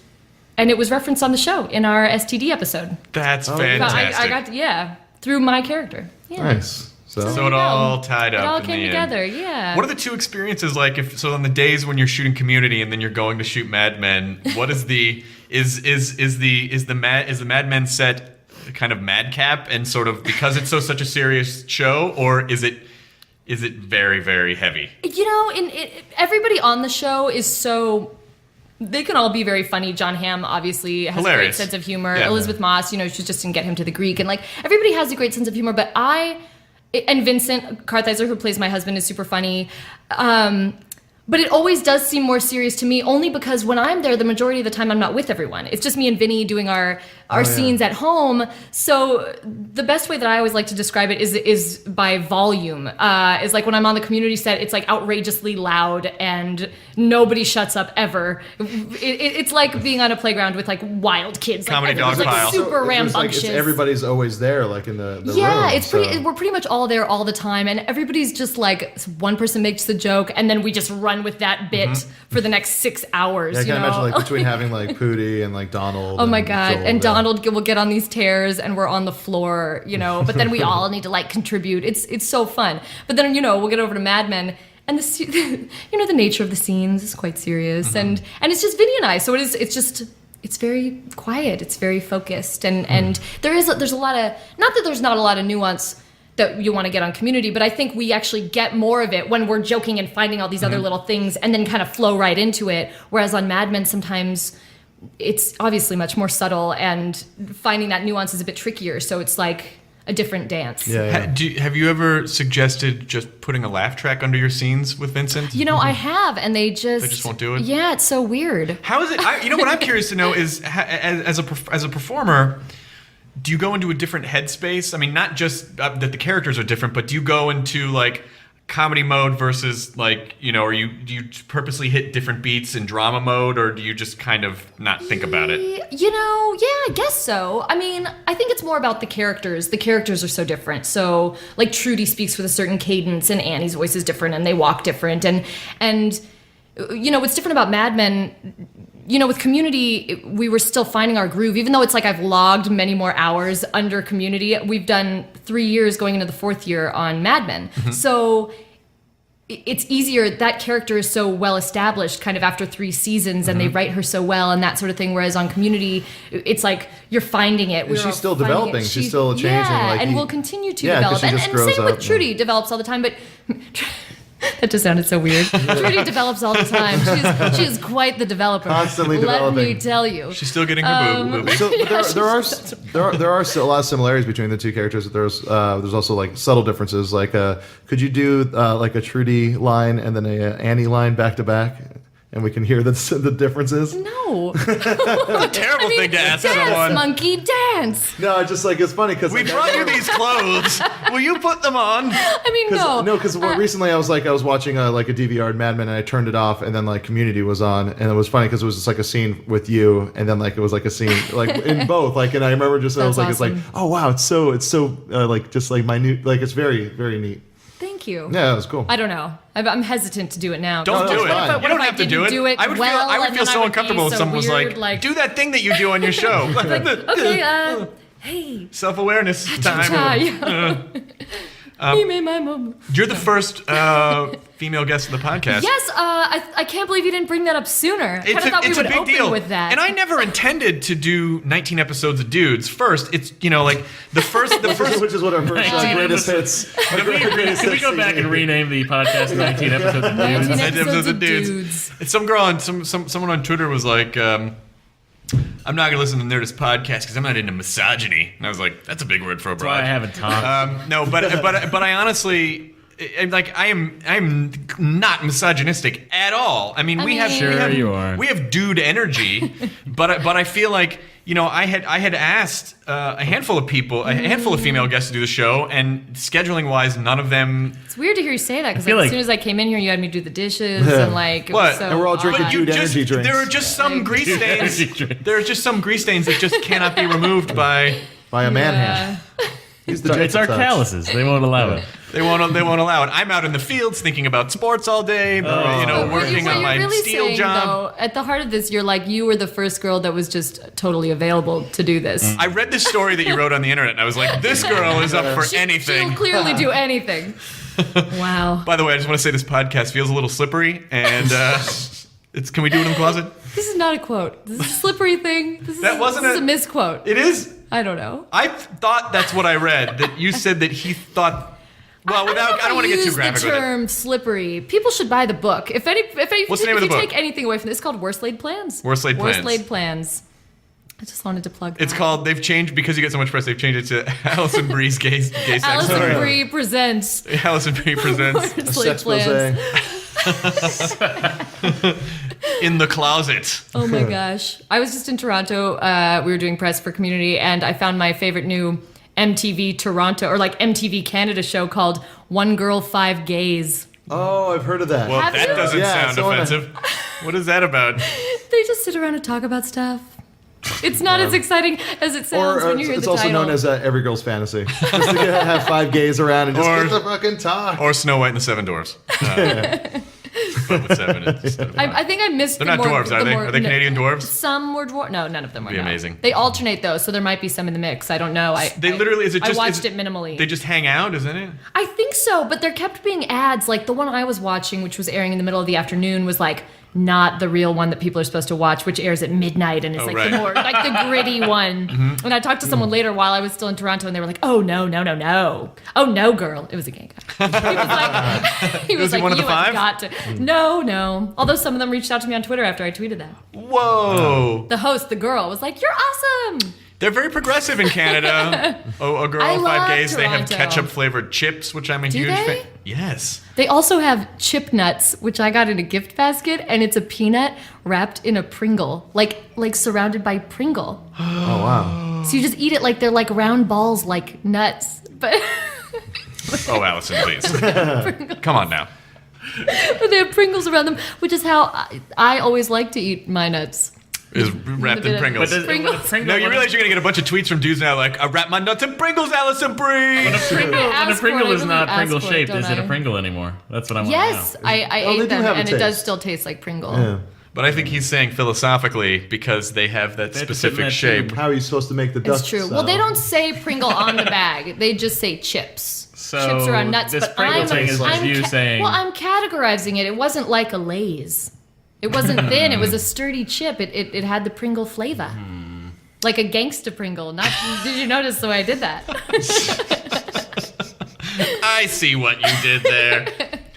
it was referenced on the show in our STD episode. That's fantastic. I got through my character. Yeah. Nice. So it all tied up. It all in came the together. end. Yeah. What are the two experiences like? On the days when you're shooting Community and then you're going to shoot Mad Men, what is the Mad Men set kind of madcap and sort of because it's such a serious show, or is it very, very heavy? Everybody on the show is so. They can all be very funny. John Hamm obviously has Hilarious. a great sense of humor. Yeah. Elizabeth Moss, she just didn't get him to the Greek, and like everybody has a great sense of humor. But and Vincent Kartheiser, who plays my husband, is super funny. But it always does seem more serious to me, only because when I'm there, the majority of the time I'm not with everyone. It's just me and Vinny doing our scenes at home. So the best way that I always like to describe it is by volume. Is like when I'm on the Community set, it's like outrageously loud and nobody shuts up ever. It's like being on a playground with like wild kids. Comedy like, dog pile. Super So rambunctious. it's everybody's always there, like in the yeah, room, it's pretty. We're pretty much all there all the time, and everybody's just like one person makes the joke, and then we just run with that bit for the next 6 hours. Yeah, I can imagine like between having like Pootie and like Donald. Oh my God! Joel, And Donald will get on these tears, and we're on the floor, But then we all need to like contribute. It's so fun. But then we'll get over to Mad Men, and the nature of the scenes is quite serious, and it's just Vinny and I. So it's very quiet. It's very focused, and there's a lot of, not that there's not a lot of nuance that you want to get on Community, but I think we actually get more of it when we're joking and finding all these other little things and then kind of flow right into it. Whereas on Mad Men, sometimes it's obviously much more subtle and finding that nuance is a bit trickier. So it's like, a different dance. Yeah. Have you ever suggested just putting a laugh track under your scenes with Vincent? You know, I have, and they just won't do it? Yeah, it's so weird. How is it? What I'm curious to know is, as a performer, do you go into a different headspace? I mean, not just that the characters are different, but do you go into like comedy mode versus like, or do you purposely hit different beats in drama mode, or do you just kind of not think about it? I guess so. I mean, I think it's more about the characters. The characters are so different. So, like, Trudy speaks with a certain cadence, and Annie's voice is different, and they walk different. And what's different about Mad Men, with Community, we were still finding our groove, even though it's like I've logged many more hours under Community. We've done 3 years going into the 4th year on Mad Men. Mm-hmm. So it's easier. That character is so well established kind of after 3 seasons, and they write her so well and that sort of thing. Whereas on Community, it's like you're finding it. And she's still developing. She's still changing. Yeah, and will continue to develop. She just and grows same up, with Trudy, develops all the time. But that just sounded so weird. Trudy develops all the time. She is quite the developer. Constantly developing. Let me tell you. She's still getting her boob. So there are a lot of similarities between the two characters. There's also like subtle differences. Like, could you do like a Trudy line and then a Annie line back to back, and we can hear the differences? No. It's a terrible thing to ask dance, someone. Monkey, dance. No, just like it's funny because We brought you these clothes. Will you put them on? I mean, no. No, because recently I was watching like a DVR in Mad Men, and I turned it off, and then like Community was on, and it was funny because it was just like a scene with you, and then like it was like a scene like in both, like, and I remember just I was like, awesome. it's like, oh wow, it's so like just like minute, like it's very very neat. Thank you. Yeah, it was cool. I don't know. I'm hesitant to do it now. Don't do it. fine. You don't have to do it. I would feel so uncomfortable if someone was like, do that thing that you do on your show. Okay, hey. Self-awareness time. Me made my moment. You're the first female guest of the podcast. Yes, I can't believe you didn't bring that up sooner. I kind of thought we would open with that. And I never intended to do 19 episodes of dudes. First, it's like the first, which is what our first greatest hits. Can we go back and rename the podcast 19 episodes of 19 dudes? episodes of dudes. It's some girl on someone on Twitter was like, I'm not gonna listen to Nerdist podcast because I'm not into misogyny. And I was like, that's a big word for a That's why broad. I haven't talked. No, but I honestly. I am not misogynistic at all. I mean, we have you are. We have dude energy, but I feel like I had asked a handful of female guests to do the show, and scheduling wise, none of them. It's weird to hear you say that because feel as like- soon as I came in here, you had me do the dishes and like. It was What? so And we're all drinking odd. dude energy drinks. There are just some grease Dude stains. energy drinks. There are just some grease stains that just cannot be removed by. By a man Yeah. hand. He's the It's our Jacob touch. calluses. They won't allow it. They won't allow it. I'm out in the fields thinking about sports all day. What Working on you're my really steel saying, job. Though, at the heart of this, you're like you were the first girl that was just totally available to do this. I read this story that you wrote on the internet, and I was like, this girl is up for anything. She'll clearly do anything. Wow. By the way, I just want to say this podcast feels a little slippery, and can we do it in the closet? This is not a quote. This is a slippery thing. This is a misquote. It is. I don't know. I thought that's what I read. That you said that he thought. Well, I don't want to get too graphic the with it. term slippery. People should buy the book. If What's the name of the you book? take anything away from this, it's called Worst Laid Plans. Worst Laid Plans. Worst Laid Plans. I just wanted to plug that. It's called. They've changed because you get so much press. They've changed it to Alison Brie's gay sex Alison story. Brie presents Alison Brie presents Worst A Laid sex Plans. posé. In the Closet. Oh my gosh. I was just in Toronto. We were doing press for Community, and I found my favorite new MTV Toronto, or like MTV Canada show called One Girl, Five Gays. Oh, I've heard of that. Well, Have that you? doesn't Yeah, sound someone- offensive. What is that about? They just sit around and talk about stuff. It's not as exciting as it sounds Or when you hear it's the also title. known as every girl's fantasy. Just to have 5 gays around and just Or- get the fucking talk. Or Snow White and the Seven Dwarfs. But with seven instead of I think I missed They're the not more, dwarves, are the they? more- Are they no, Canadian dwarves? Some were dwarves. No, none of them were. Be no. amazing. They alternate though, so there might be some in the mix. I don't know. They literally, is it just... I watched is it minimally. They just hang out, isn't it? I think so, but there kept being ads. Like the one I was watching, which was airing in the middle of the afternoon, was like not the real one that people are supposed to watch, which airs at midnight and is Oh, like right. the more like the gritty one. Mm-hmm. And I talked to someone later while I was still in Toronto, and they were like, "Oh no, no, no, no! Oh no, girl!" It was a gay guy. He was Was he like, one of the "You have five? got to." No, no. Although some of them reached out to me on Twitter after I tweeted that. Whoa. The host, the girl, was like, "You're awesome." They're very progressive in Canada. A Girl, I Five love Gays. They have Toronto. ketchup-flavored chips, which I'm a Do huge they? fan. Yes. They also have chip nuts, which I got in a gift basket, and it's a peanut wrapped in a Pringle, like surrounded by Pringle. Oh wow. So you just eat it like they're like round balls, like nuts. But Oh, Alison, please. Come on now. they have Pringles around them, which is how I always like to eat my nuts. Is wrapped bit in of- Pringles. But Pringles. No, you realize you're gonna get a bunch of tweets from dudes now like, I wrap my nuts in Pringles, Alison Brie. When a Pringle ask for it, I is really not ask Pringle for it, shaped, don't is it a I? Pringle anymore? That's what I want Yes, to know. I Oh, they ate do them, have a and it does taste. still taste like Pringle. Yeah. But I think he's saying philosophically because they have that They have to fit in specific that shape. tube. How are you supposed to make the dust? It's true. sound? Well, they don't say Pringle on the bag. They just say chips. So chips are on nuts. this But Pringle I'm, thing is just I'm you saying- Well, I'm categorizing it. It wasn't like a Lay's. It wasn't thin. It was a sturdy chip. It had the Pringle flavor. Like a gangsta Pringle. Not. Did you notice the way I did that? I see what you did there.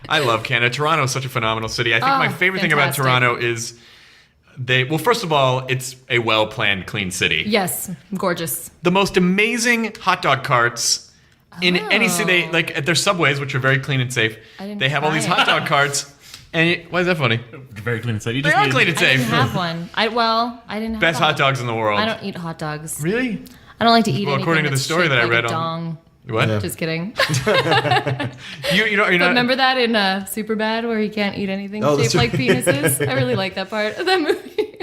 I love Canada. Toronto is such a phenomenal city. I think my favorite thing about fantastic. Toronto is well, first of all, it's a well-planned, clean city. Yes, gorgeous. The most amazing hot dog carts in any city. Oh. Like at their subways, which are very clean and safe. I didn't They have all try these it. hot dog carts. And why is that funny? Very clean and safe. You They just are need- clean and I didn't safe. have one. I didn't have Best a hot dogs in the world. I don't eat hot dogs. Really? I don't like to eat Well, anything according to the that's story shaped that I like read a on- dong. What? Yeah. Just kidding. You're not. Remember that in Superbad where he can't eat anything Oh, shaped that's like right. penises? I really like that part of that movie.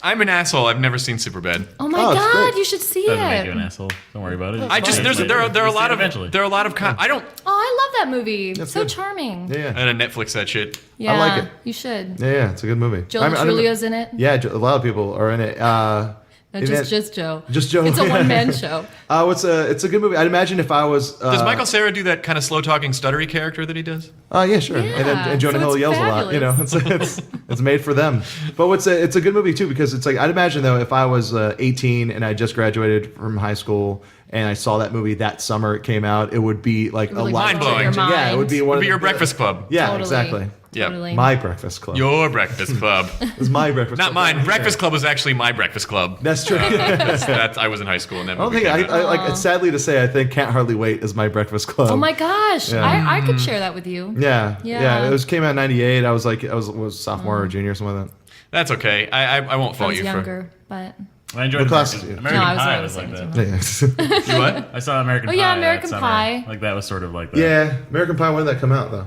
I'm an asshole. I've never seen Superbad. Oh my Oh, it's god, great. you should see Doesn't make you an it. asshole. Don't worry about it. I just It's fine. there are a You'll see lot it of eventually. there are a lot of I don't. Oh, I love that movie. That's so good. charming. Yeah, I had to Netflix that shit. Yeah, like it. You should. yeah, it's a good movie. Joe I mean, I don't- Trulio's in it. Yeah, a lot of people are in it. No, in just it- Joe. Just Joe. It's a one-man show. It's a good movie. I'd imagine if I was. Does Michael Cera do that kind of slow talking stuttery character that he does? Yeah, sure. Yeah, And Jonah so Hill it's yells a lot. You know, it's made for them. But it's a good movie too because it's like I'd imagine though if I was 18 and I just graduated from high school and I saw that movie that summer it came out, it would be like a Really life mind-blowing. changing. Your Yeah, it would be mind. one Would of be your the- Breakfast Club. Yeah, Totally. exactly. Yeah. Totally. My Breakfast Club. Your Breakfast Club. It's my Breakfast Not Club. mine. Breakfast Club was actually my Breakfast Club. That's true. I was in high school and that I don't movie think came out. like. It's sadly to say, I think Can't Hardly Wait is my Breakfast Club. Oh my gosh, Yeah. I could share that with you. Yeah, Yeah. It came out in '98. I was sophomore or junior or something like that. That's okay. I won't I fault was you younger, but I enjoyed What class American, is it? American No, I was Pie only was like that. 17. Yeah. for you. What? I saw American Oh, Pie. yeah, that American summer. Pie. Like that was sort of like that. Yeah, American Pie. When did that come out though?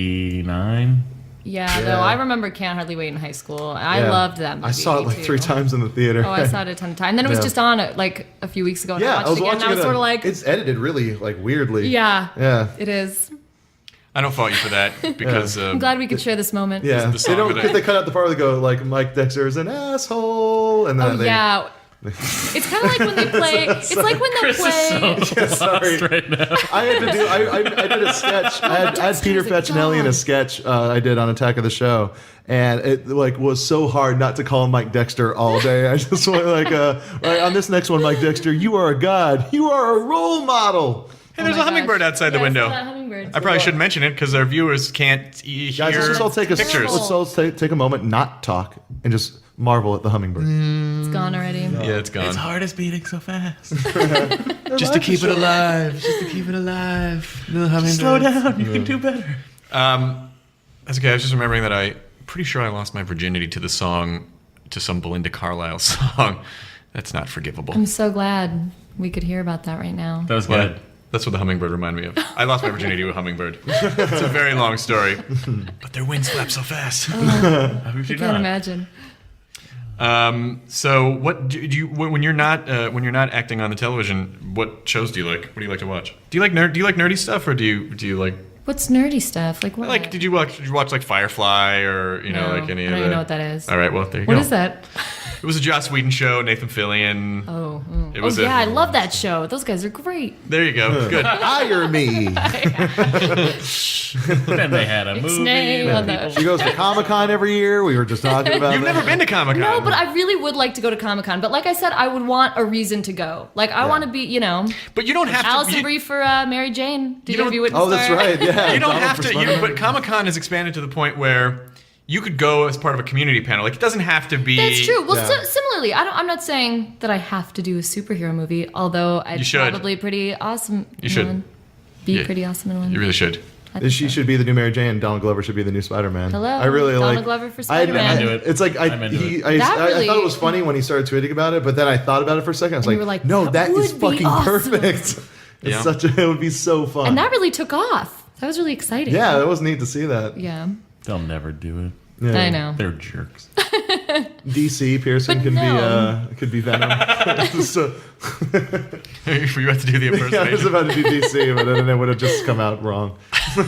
99. yeah, Yeah. though I remember Can't Hardly Wait in high school. I Yeah. loved that movie. I saw it like too. 3 times in the theater. Oh, I saw it a ton of times. And then it was Yeah. just on like a few weeks ago. And Yeah, I watched it again. And I was it. sort of like, It's edited really like weirdly. yeah, Yeah. it is. I don't fault you for that because I'm glad we could share this moment. Yeah. the They song don't that I- because they cut out the part where they go like Mike Dexter is an asshole, and then Oh they. yeah. It's kind of like when they play. It's like when they Chris play. is so Sorry. lost right now. I had to do. I did a sketch. I had Dexter Peter is a Facinelli in a dog. sketch I did on Attack of the Show, and it like was so hard not to call him Mike Dexter all day. I just went like, right on this next one, Mike Dexter, you are a god. You are a role model. Hey, there's Oh a my hummingbird gosh. outside the Yeah, I window. saw that hummingbird. I probably shouldn't mention it because our viewers can't hear Guys, let's just all take pictures. let's all take a moment, not talk, and just marvel at the hummingbird. It's gone already. Yeah, it's gone. His heart is beating so fast. Just to keep it alive. Just to keep it alive. Little hummingbird. Slow down. You can do better. That's okay. I was just remembering that I'm pretty sure I lost my virginity to the song, to some Belinda Carlisle song. That's not forgivable. I'm so glad we could hear about that right now. That was Yeah, good. that's what the hummingbird reminded me of. I lost my virginity to a hummingbird. It's a very long story, but their wings flap so fast. How could you I can't not? imagine. So, what do you when you're not acting on the television? What shows do you like? What do you like to watch? Do you like nerdy stuff, or do you like What's nerdy stuff? Like what? did you watch like Firefly or No, like any I of don't the? even know what that is. All right, well there you What go. is that? It was a Joss Whedon show. Nathan Fillion. Oh, It was yeah, a- I love that show. Those guys are great. There you go. Good. Hire me. Then they had a movie. Ixnay with on people- the- She goes to Comic Con every year. We were just talking about. You've that. never been to Comic Con. No, but I really would like to go to Comic Con. But like I said, I would want a reason to go. Like I want to be, But you don't have to. Alison you- Brie for Mary Jane. Did You you don't- ever view Witness Oh, that's Star? right. Yeah. You don't Donald have for to, Spider-Man. but Comic Con has expanded to the point where you could go as part of a community panel. Like, it doesn't have to be. That's true. Well, Yeah. similarly, I'm not saying that I have to do a superhero movie, although I'd You should. probably pretty awesome. You should. One. Be Yeah. pretty awesome in one. You really should. I think She so. should be the new Mary Jane. Donald Glover should be the new Spider-Man. Hello, I really Donald like Glover for I Spider-Man. into it. It's like I'm into it. I That thought it really- was funny when he started tweeting about it, but then I thought about it for a second. I was And like, you were like, no, that that is would be fucking awesome. perfect. Yeah. It would be so fun. And that really took off. That was really exciting. yeah, it was neat to see that. Yeah. They'll never do it. Yeah. I know. They're jerks. DC Pearson But could no. could be Venom. So, You have to do the yeah, I was impersonation. about to do DC, but then it would have just come out wrong.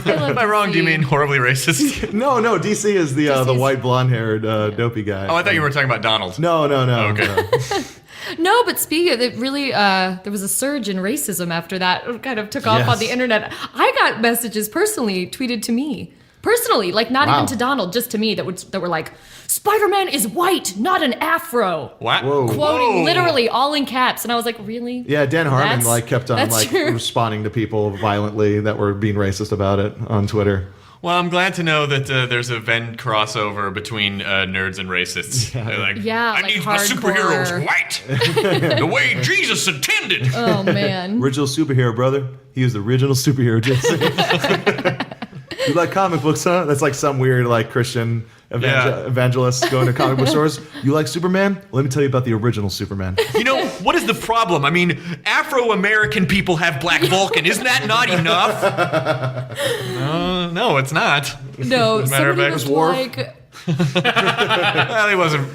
Am I wrong? Do you mean horribly racist? No, DC is the DC's white blonde haired dopey guy. Oh, I thought you were talking about Donald. No. Okay. no. No, but speaking of it, really, there was a surge in racism after that. It kind of took off Yes. on the internet. I got messages personally tweeted to me. Personally, like not Wow. even to Donald, just to me that were like, Spider-Man is white, not an afro. What? Whoa. Quoting Whoa. literally all in caps. And I was like, really? Yeah, Dan Harmon That's- kept on that's true. responding to people violently that were being racist about it on Twitter. Well, I'm glad to know that there's a Venn crossover between nerds and racists. They're like, Yeah, I like need my hardcore. superheroes white, the way Jesus intended. Oh, man. Original superhero, brother. He was the original superhero, Jason. You like comic books, huh? That's like some weird like Christian Yeah. evangelist going to comic book stores. You like Superman? Let me tell you about the original Superman. You know, what is the problem? I mean, Afro-American people have Black Vulcan. Isn't that not enough? No, it's not. No, As a matter of somebody fact, was it's Worf. like, Well, he wasn't.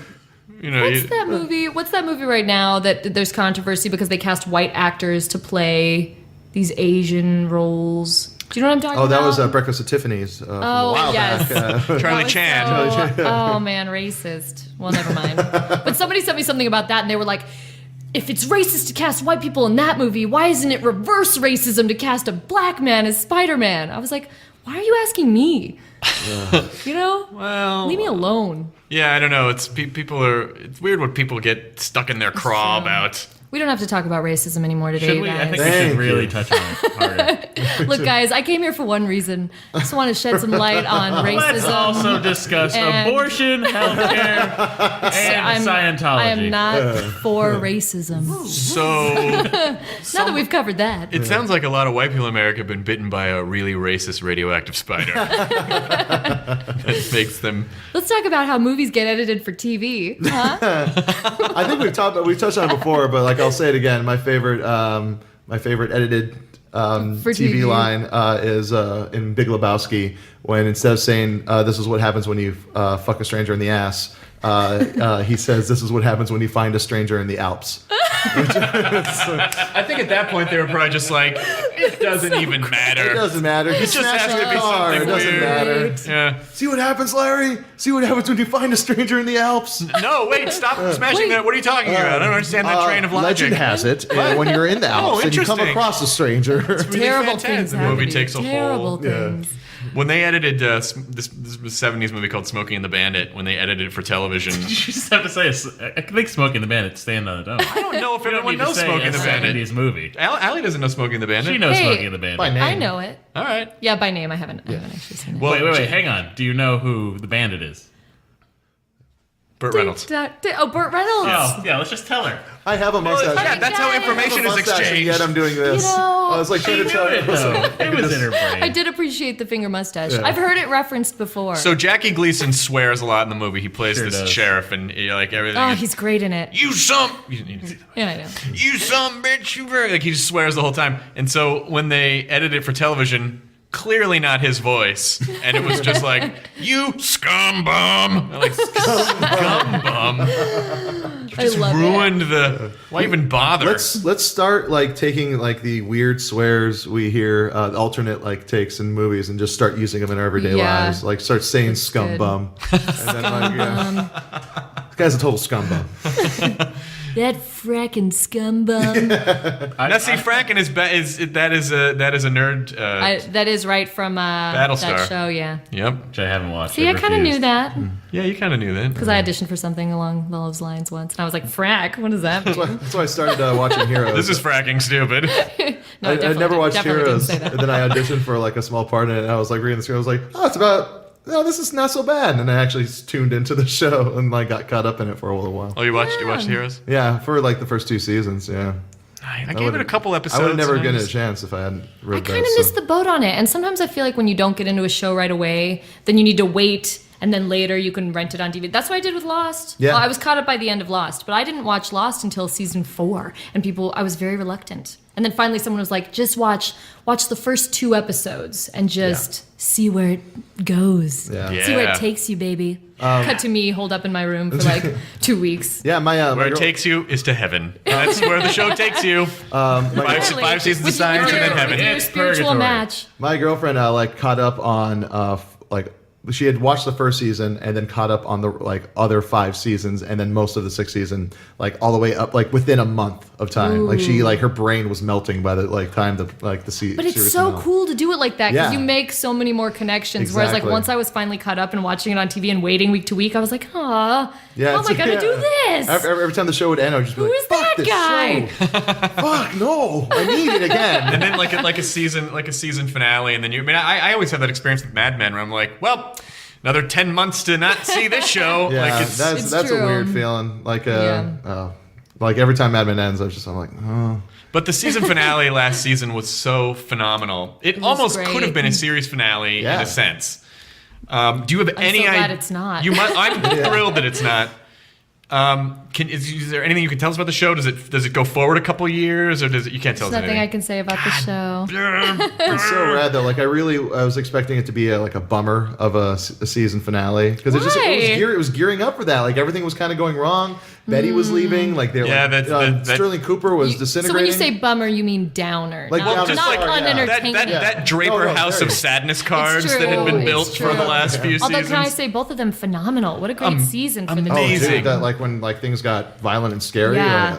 You know, what's that movie? What's that movie right now that there's controversy because they cast white actors to play these Asian roles? Do you know what I'm talking Oh, about? that was Breakfast at Tiffany's. From a Oh, while yes. back. Charlie That was Chan. so- oh man, racist. Well, never mind. But somebody sent me something about that, and they were like, if it's racist to cast white people in that movie, why isn't it reverse racism to cast a black man as Spider-Man? I was like, why are you asking me? You know? Well, Leave me alone. yeah, I don't know. It's people are. It's weird when people get stuck in their craw true. about. We don't have to talk about racism anymore today, Should you we? I guys. think we Thank should really you. touch on it harder. Look, guys, I came here for one reason. I just want to shed some light on racism. Let's also discuss And- abortion, healthcare, and Scientology. I am not for racism. So Now that we've covered that. it sounds like a lot of white people in America have been bitten by a really racist radioactive spider. That makes them. Let's talk about how movies get edited for TV. Huh? I think we've touched on it before, but like I'll say it again. My favorite edited For TV TV. line is in Big Lebowski when instead of saying "This is what happens when you fuck a stranger in the ass," he says, "This is what happens when you find a stranger in the Alps." I think at that point they were probably just like, it doesn't even matter. It doesn't matter. He It just has smashed to the be car. something It doesn't weird. matter. Yeah. See what happens, Larry? See what happens when you find a stranger in the Alps? No, wait, stop smashing Wait. that. What are you talking about? I don't understand that train of logic. Legend has it when you're in the Alps and you come interesting. across a stranger. Really Terrible fantastic. things The happen. movie to takes you. a Terrible whole. things. When they edited this 70s movie called Smokey and the Bandit, when they edited it for television, You just have to say, I think Smoking the Bandit stand on its own. I don't know if You don't everyone need to knows say Smokey and the a Bandit. 70s movie. Allie doesn't know Smokey and the Bandit. She knows Hey, Smoking the Bandit. by name. I know it. All right. Yeah, by name. I haven't actually seen it. Well, Wait, hang on. Do you know who the bandit is? Burt Reynolds. Oh, Burt Reynolds. Yeah, let's just tell her. I have a mustache. Yeah, that's how I have a information is Mustache, and exchanged. yet I'm doing this. You know, I was like trying to tell It, though. It was in her brain. I did appreciate the finger mustache. Yeah. I've heard it referenced before. So Jackie Gleason swears a lot in the movie. He plays Sure this does. sheriff, and like everything. oh, is, he's great in it. you some. Yeah, I know. You some bitch, you very like he just swears the whole time. And so when they edited it for television, clearly not his voice, and it was just like you scum bum, like scum bum. I love Ruined the. Why even bother? Let's start like taking like the weird swears we hear, alternate like takes in movies, and just start using them in our everyday Yeah. lives. Like start saying That's scum good. bum. And then, like, yeah. This guy's a total scum bum. it. That frackin' scumbum. Now see, Franken is that is a nerd. That is right from Battlestar. that show, yeah. Yep. Which I haven't watched. See, I kind of knew that Yeah, you kind of knew that. because I auditioned for something along those lines once, and I was like, "Frack, what does that mean?" That's why I started watching Heroes. This is fracking stupid. No, I never watched definitely didn't Heroes, say that. and then I auditioned for like a small part in it. And I was like reading the script. I was like, oh, it's about no, this is not so bad. And I actually tuned into the show and like got caught up in it for a little while. Oh, you watched Heroes? Yeah, for like the first 2 seasons. Yeah, I gave it a couple episodes. I would have never and I given it a just- chance if I hadn't read I that. kind of missed the boat on it. And sometimes I feel like when you don't get into a show right away, then you need to wait, and then later you can rent it on DVD. That's what I did with Lost. Yeah. Well, I was caught up by the end of Lost, but I didn't watch Lost until season 4. And I was very reluctant. And then finally someone was like, just watch the first 2 episodes and just see where it goes. Yeah. See where Yeah. it takes you, baby. Cut to me, holed up in my room for like 2 weeks. Yeah, my Where it takes you is to heaven. That's where the show takes you. Five seasons of With science and then heaven. With your It's spiritual purgatory. match. My girlfriend like caught up on like she had watched the first season and then caught up on the like other 5 seasons and then most of the 6th season like all the way up like within a month of time. Like she like her brain was melting by the like time the like the series. But it's so cool to do it like that because Yeah. you make so many more connections. Whereas like Exactly. once I was finally caught up and watching it on TV and waiting week to week, I was like, "Aw, how am I gonna do this? Every time the show would end, I would just be Who like, is "Fuck that this guy?" show! Fuck no! I need it again." And then like a season finale, and then I always have that experience with Mad Men where I'm like, well, another 10 months to not see this show. Yeah, like it's that's a true. weird feeling. Like Yeah. like every time Mad Men ends, I'm like, oh. But the season finale last season was so phenomenal. It was almost great. could have been a series finale in Yeah. a sense. Do you have any so glad idea? it's not. I'm thrilled that it's not. Is there anything you can tell us about the show? Does it go forward a couple years, or does it? You can't tell There's us nothing I anything. can say about the show. It's so rad though. Like I was expecting it to be like a bummer of a season finale because Why? it was gearing up for that. Like everything was kind of going wrong. Betty was leaving. Like they're Yeah, like that- Sterling Cooper was So disintegrating. when you say bummer, you mean downer, Like not, downer, not sorry, yeah. unentertaining. that Draper No, House there of you go. Sadness cards It's that had been true, built it's for the true. last few Although seasons. can I say both of them phenomenal? What a great season for the Oh, amazing. dude, that like when like things got violent and scary. Yeah.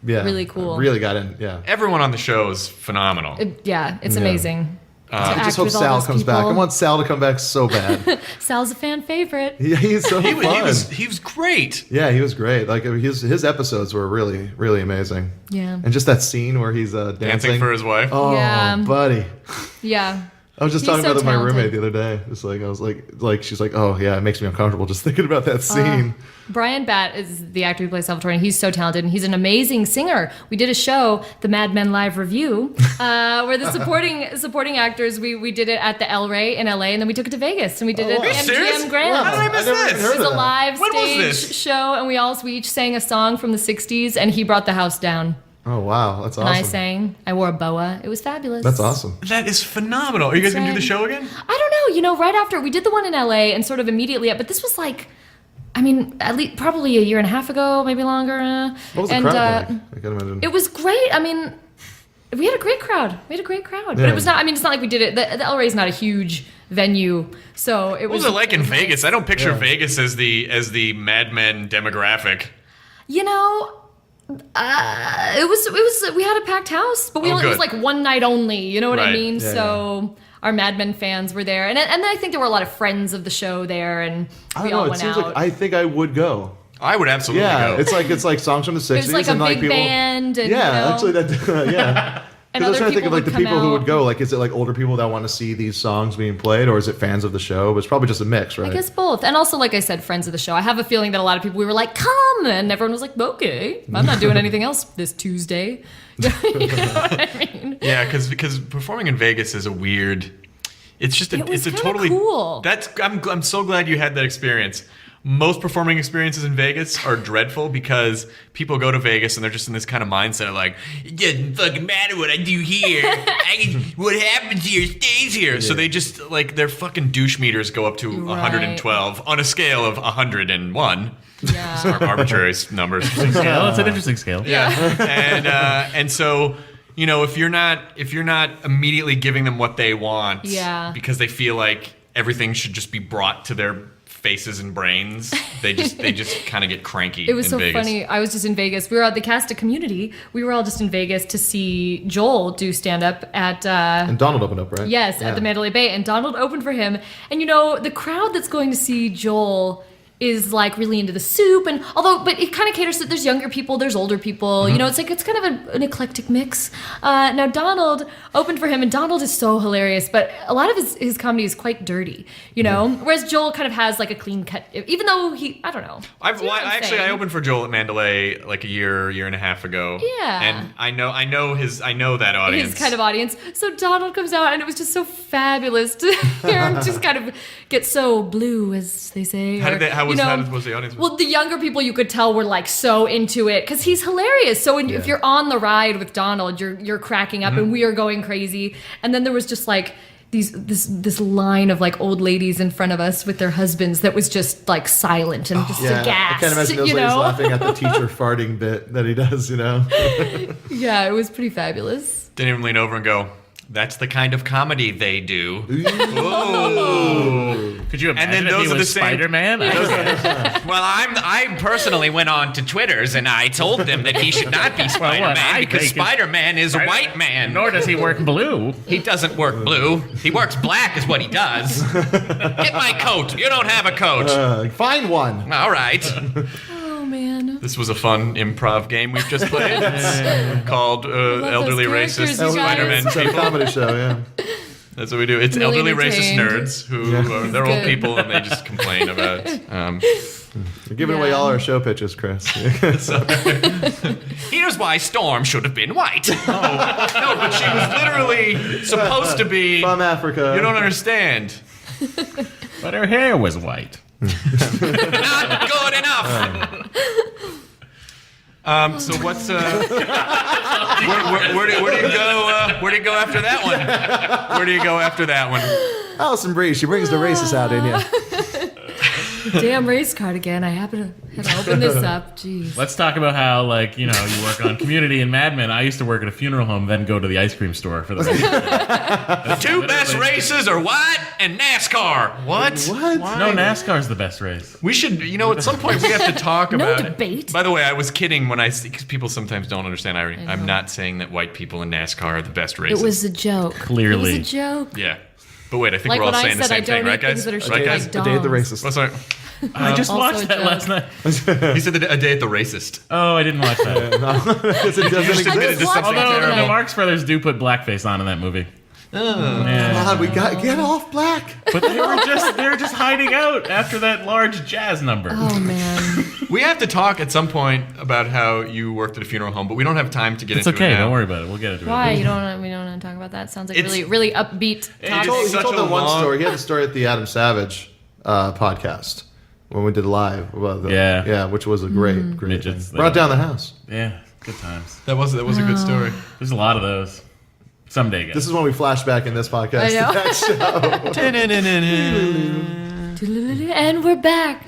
Really cool. I really got in. Yeah. Everyone on the show is phenomenal. It's amazing. To I act just hope with all Sal those comes back. people. I want Sal to come back so bad. Sal's a fan favorite. He's so He fun. was great. Yeah, he was great. Like his episodes were really, really amazing. Yeah. And just that scene where he's Dancing for his wife. Oh, Yeah. buddy. Yeah. I was just He's talking so about it with my talented. roommate the other day. It's like I was like she's like, oh yeah, it makes me uncomfortable just thinking about that scene. Brian Batt is the actor who plays Salvatore, and he's so talented, and he's an amazing singer. We did a show, the Mad Men Live Review, where the supporting actors, we did it at the El Rey in LA, and then we took it to Vegas, and we did it wow. at Are you serious? MGM Grand. How did I miss never even this? heard It was of a that. live When was stage this? show, and we each sang a song from the 60s, and he brought the house down. Oh wow, that's And I awesome. sang. I wore a boa. It was fabulous. That's awesome. That is phenomenal. Are you guys gonna do the show again? I don't know. Right after we did the one in LA and sort of immediately, but this was like, I mean, at least probably a year and a half ago, maybe longer. What was the and, crowd like? I can imagine. It was great. I mean, we had a great crowd. But Yeah. it was not. I mean, it's not like we did it. The El Rey's not a huge venue, so it What was it like in Vegas? I don't picture Vegas as the Mad Men demographic. You know. It was. We had a packed house, but it was good. like one night only. You know what I Right. mean? Yeah, So our Mad Men fans were there, and I think there were a lot of friends of the show there, and I we don't all know. It went seems out. like I think I would go. I would absolutely Yeah, go. it's like songs from the 60s. It was like a and like big people, band, and Yeah, you know, actually, that yeah. and I was other trying to think people of like the would come people who would out. go. Like, is it like older people that want to see these songs being played, or is it fans of the show? But it's probably just a mix, right? I guess both. And also, like I said, friends of the show. I have a feeling that a lot of people, we were like, come! And everyone was like, okay, I'm not doing anything else this Tuesday. You know what I mean? Yeah, because performing in Vegas is a weird. It's just It was it's a kinda totally cool. That's I'm so glad you had that experience. Most performing experiences in Vegas are dreadful because people go to Vegas and they're just in this kind of mindset of like, it doesn't fucking matter what I do here. What happens here stays here. So they just like their fucking douche meters go up to Right. 112 on a scale of 101. Yeah. Arbitrary numbers. Scale. It's an interesting scale. and so if you're not immediately giving them what they want, Yeah. because they feel like everything should just be brought to their faces and brains, they just kind of get cranky. It was in so Vegas. funny. I was just in Vegas. We were at the cast of Community. We were all just in Vegas to see Joel do stand-up at... And Donald opened up, right? Yes, Yeah. at the Mandalay Bay, and Donald opened for him. And the crowd that's going to see Joel is like really into the soup, and but it kind of caters to, there's younger people, there's older people, you know, it's kind of an eclectic mix. Now Donald opened for him, and Donald is so hilarious, but a lot of his comedy is quite dirty, you know, whereas Joel kind of has like a clean cut, even though I don't know. I opened for Joel at Mandalay like a year and a half ago. Yeah. And I know that audience. His kind of audience. So Donald comes out, and it was just so fabulous to hear him just kind of get so blue, as they say. How was the audience? Well, the younger people, you could tell, were like so into it because he's hilarious. So if you're on the ride with Donald, you're cracking up, and we are going crazy. And then there was just like this line of like old ladies in front of us with their husbands that was just like silent and just aghast. I can't imagine those ladies laughing at the teacher farting bit that he does, you know? Yeah, it was pretty fabulous. Didn't even lean over and go, "That's the kind of comedy they do." Ooh. Could you imagine And then if those he are the was same- Spider-Man? Well, I personally went on to Twitters and I told them that he should not be Spider-Man I because think it's- Spider-Man is a white man. Nor does he work blue. He doesn't work blue. He works black is what he does. Get my coat. You don't have a coat. Find one. All right. Oh man. This was a fun improv game we've just played called those Elderly characters, Racist you guys. Spider-Man It's a people. comedy show, yeah. That's what we do. It's Really elderly racist entertained. nerds who are, they're old Good. people and they just complain about. You're giving away all our show pitches, Chris. Here's why Storm should have been white. No, but she was literally supposed to be. From Africa. You don't understand. But her hair was white. Not good enough. So what's where do you go? Where do you go after that one? Where do you go after that one? Alison Brie, she brings the racist out in you. Damn race card again. I happen to have to open this up. Jeez. Let's talk about how, like, you know, you work on Community and Mad Men. I used to work at a funeral home, then go to the ice cream store for the rest of the day. The two best races are white and NASCAR. What? What? No, NASCAR's the best race. We should, at some point we have to talk No about debate. it. By the way, I was kidding when because people sometimes don't understand irony. I'm not saying that white people in NASCAR are the best races. It was a joke. Clearly. It was a joke. Yeah. But wait, I think Like we're all when I saying the said I same thing, don't right, eat guys? things that are Right, shaped guys? like The Day of the dogs. Racist. What's our, I just Also watched a that joke. last night. he said a day at the racist. Oh, I didn't watch that. Because it doesn't just admitted exist. to something Watch it. Although the terrible. Marx Brothers do put blackface on in that movie. God, we got get off black. But they were just hiding out after that large jazz number. Oh man. We have to talk at some point about how you worked at a funeral home, but we don't have time to get It's into okay, it now. don't worry about it. We'll get into Why it. we don't want to talk about that? Sounds like It's- really really upbeat He topic. told, Such a that one long- story. He had a story at the Adam Savage podcast when we did live. About the, Yeah. which was a great Midgets, thing. Brought down the house. Yeah, good times. That was a good story. There's a lot of those. Someday, guys. This is when we flash back in this podcast. I know. to that show. And we're back.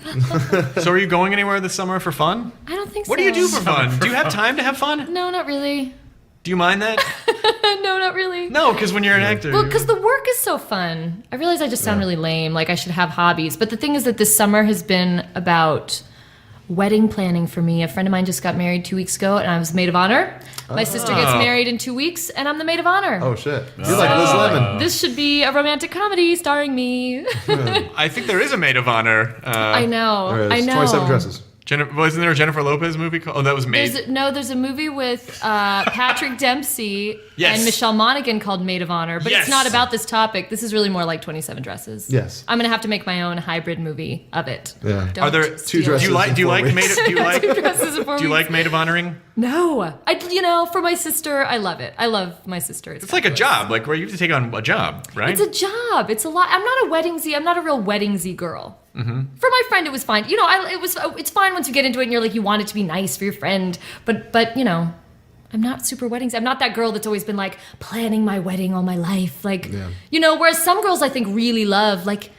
So are you going anywhere this summer for fun? I don't think so. What do you do for fun? Do you have time to have fun? No, not really. Do you mind that? No, not really. No, because when you're an actor. Well, because the work is so fun. I realize I just sound really lame. Like I should have hobbies. But the thing is that this summer has been about wedding planning for me. A friend of mine just got married 2 weeks ago, and I was maid of honor. My sister gets married in 2 weeks, and I'm the maid of honor. Oh shit! You're like Liz Lemon. This should be a romantic comedy starring me. I think there is a maid of honor. I know. There is I know. 27 dresses. Wasn't there a Jennifer Lopez movie called? Oh, that was Maid. There's a movie with Patrick Dempsey Yes. and Michelle Monaghan called Maid of Honor, but Yes. it's not about this topic. This is really more like 27 Dresses. Yes. I'm gonna have to make my own hybrid movie of it. Yeah. Don't Are there two steal dresses? Do you like? Do you like maid? Do you like? Two dresses in 4 Do you weeks. like maid of honoring? No, for my sister, I love it. I love my sister. It's like a job, like where you have to take on a job, right? It's a job. It's a lot. I'm not a wedding-y. I'm not a real wedding-y girl. Mm-hmm. For my friend, it was fine. It's fine once you get into it and you're like, you want it to be nice for your friend. But I'm not super weddings. I'm not that girl that's always been like planning my wedding all my life. Like, whereas some girls I think really love, like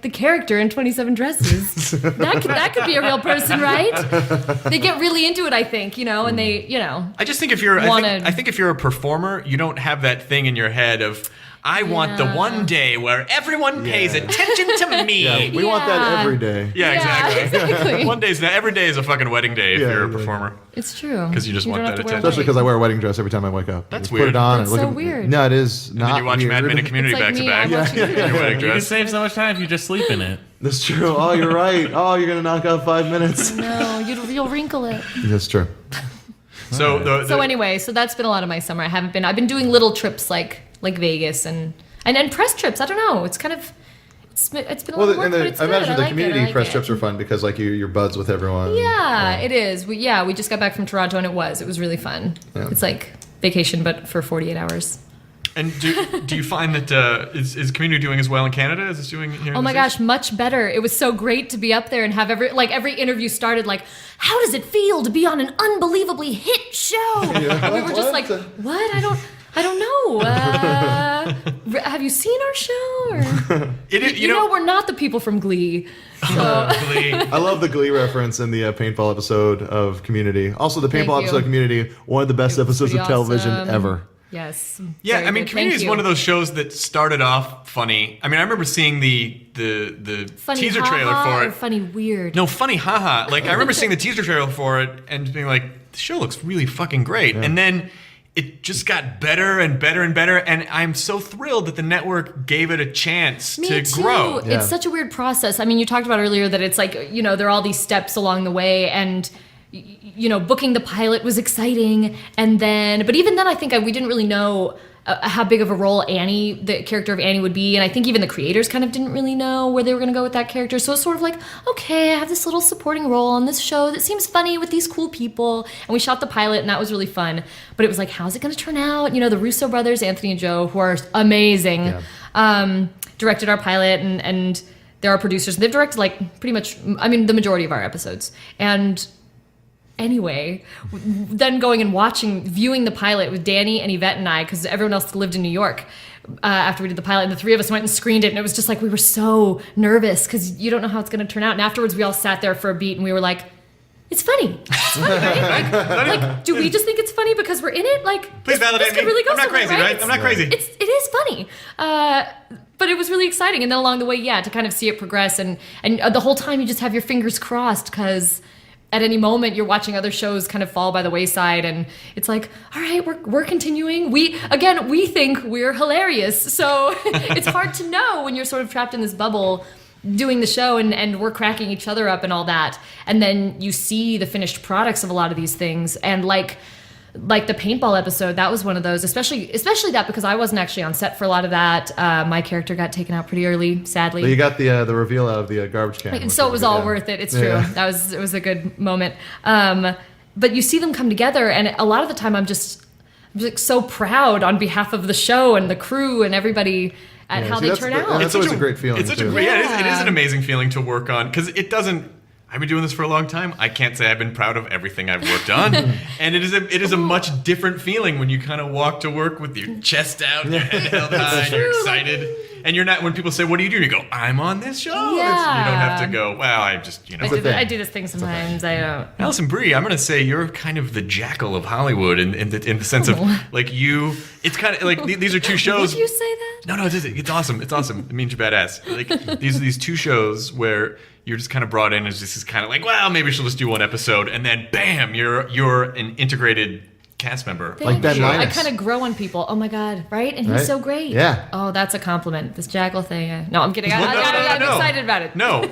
the character in 27 Dresses. that could be a real person, right? They get really into it, I think, and they, I just think if you're, wanted- I think if you're a performer, you don't have that thing in your head of, I want the one day where everyone pays attention to me. Yeah, we want that Yeah. every day. Yeah, exactly. exactly. One day's every day is a fucking wedding day if Yeah, you're a yeah. performer. It's true. 'Cause you just want don't have that to wear a attention. Especially because I wear a wedding dress every time I wake up. That's Just weird. Put it on That's and so look at weird. No, it is not And then you watch weird. Mad Men and Community It's like back to me, back. I watch in your wedding You can dress. save so much time if you just sleep in it. That's true. Oh, you're right. Oh, you're gonna knock out 5 minutes. No, you'll wrinkle it. That's true. So So anyway, so that's been a lot of my summer. I've been doing little trips like Vegas and press trips. I don't know. It's kind of it's been a lot of work, but it's I good. imagine the like community it. I like press it. trips are fun because like you're buds with everyone. Yeah, it is. We just got back from Toronto and it was really fun. Yeah. It's like vacation but for 48 hours. And do you find that is Community doing as well in Canada as it's doing here? Oh my gosh, much better. It was so great to be up there and have every interview started like, how does it feel to be on an unbelievably hit show? And we were just like, what? I don't know. Have you seen our show? Or? You know, we're not the people from Glee. So. Glee. I love the Glee reference in the paintball episode of Community. Also, the paintball episode of Community, one of the best episodes of pretty television awesome. ever. Yes. Yeah, Very I mean, good. Community Thank is you. one of those shows that started off funny. I mean, I remember seeing the Funny teaser ha-ha trailer for or it. funny weird. No, funny haha. Like I remember seeing the teaser trailer for it and being like, the show looks really fucking great. And then it just got better and better and better. And I'm so thrilled that the network gave it a chance Me to too. grow. Yeah. It's such a weird process. I mean, you talked about earlier that it's like, you know, there are all these steps along the way and you know, booking the pilot was exciting. And then, but even then I think we didn't really know how big of a role Annie, the character of Annie would be. And I think even the creators kind of didn't really know where they were going to go with that character. So it's sort of like, okay, I have this little supporting role on this show that seems funny with these cool people. And we shot the pilot and that was really fun. But it was like, how's it going to turn out? You know, the Russo brothers, Anthony and Joe, who are amazing, directed our pilot and they're our producers. They've directed like pretty much, I mean, the majority of our episodes. And anyway, then going and viewing the pilot with Danny and Yvette and I, because everyone else lived in New York after we did the pilot, and the three of us went and screened it, and it was just like we were so nervous because you don't know how it's going to turn out. And afterwards, we all sat there for a beat, and we were like, "It's funny, right? Like, do we just think it's funny because we're in it? Like, Please validate this could me. really go I'm not somewhere, crazy, right? It's- I'm not crazy. It is funny." But it was really exciting, and then along the way, to kind of see it progress, and the whole time you just have your fingers crossed because at any moment you're watching other shows kind of fall by the wayside, and it's like, all right, we're continuing. We think we're hilarious, so it's hard to know when you're sort of trapped in this bubble doing the show and we're cracking each other up and all that, and then you see the finished products of a lot of these things, and like the paintball episode, that was one of those, especially that because I wasn't actually on set for a lot of that. My character got taken out pretty early, sadly. But you got the reveal out of the garbage can. And so it was all worth it. It's true. Yeah. It was a good moment. But you see them come together, and a lot of the time I'm just like so proud on behalf of the show and the crew and everybody at how they turn out. That's always a great feeling. It's such too. it is an amazing feeling to work on because it doesn't. I've been doing this for a long time. I can't say I've been proud of everything I've worked on, and it is a much different feeling when you kind of walk to work with your chest out, and your head held high, and you're excited, and you're not. When people say, "What do you do?" You go, "I'm on this show." Yeah. You don't have to go. Well, I just I do this thing sometimes. I don't. Alison Brie, I'm going to say you're kind of the jackal of Hollywood in the sense of like you. It's kind of like these are two shows. Would you say that? No, it's awesome. It's awesome. It means you're badass. Like these are these two shows where you're just kind of brought in as this kind of like, well, maybe she'll just do one episode, and then bam, you're an integrated cast member. Like Ben I Linus. kind of grow on people. Oh my god, right? And Right? he's so great. Yeah. Oh, that's a compliment. This jackal thing. No, I'm kidding. I'm No. excited about it. No.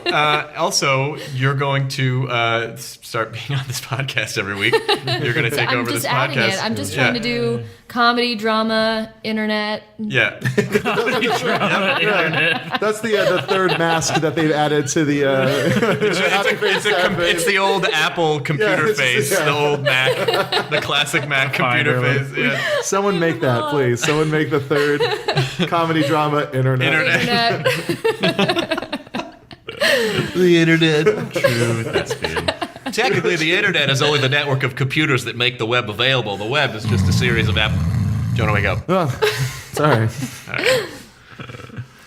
Also, you're going to start being on this podcast every week. You're going to take I'm over just this adding podcast. it. I'm just trying to do comedy, drama, internet. Yeah. That's the third mask that they've added to the. It's the old Apple computer it's- face, yeah. the old Mac, the classic Mac computer Finally. face. Yeah. Someone make that, please. Someone make the third comedy drama internet. Internet. The internet. True, that's good. Technically, the internet is only the network of computers that make the web available. The web is just a series of apps. Jonah, wake up. Oh, sorry.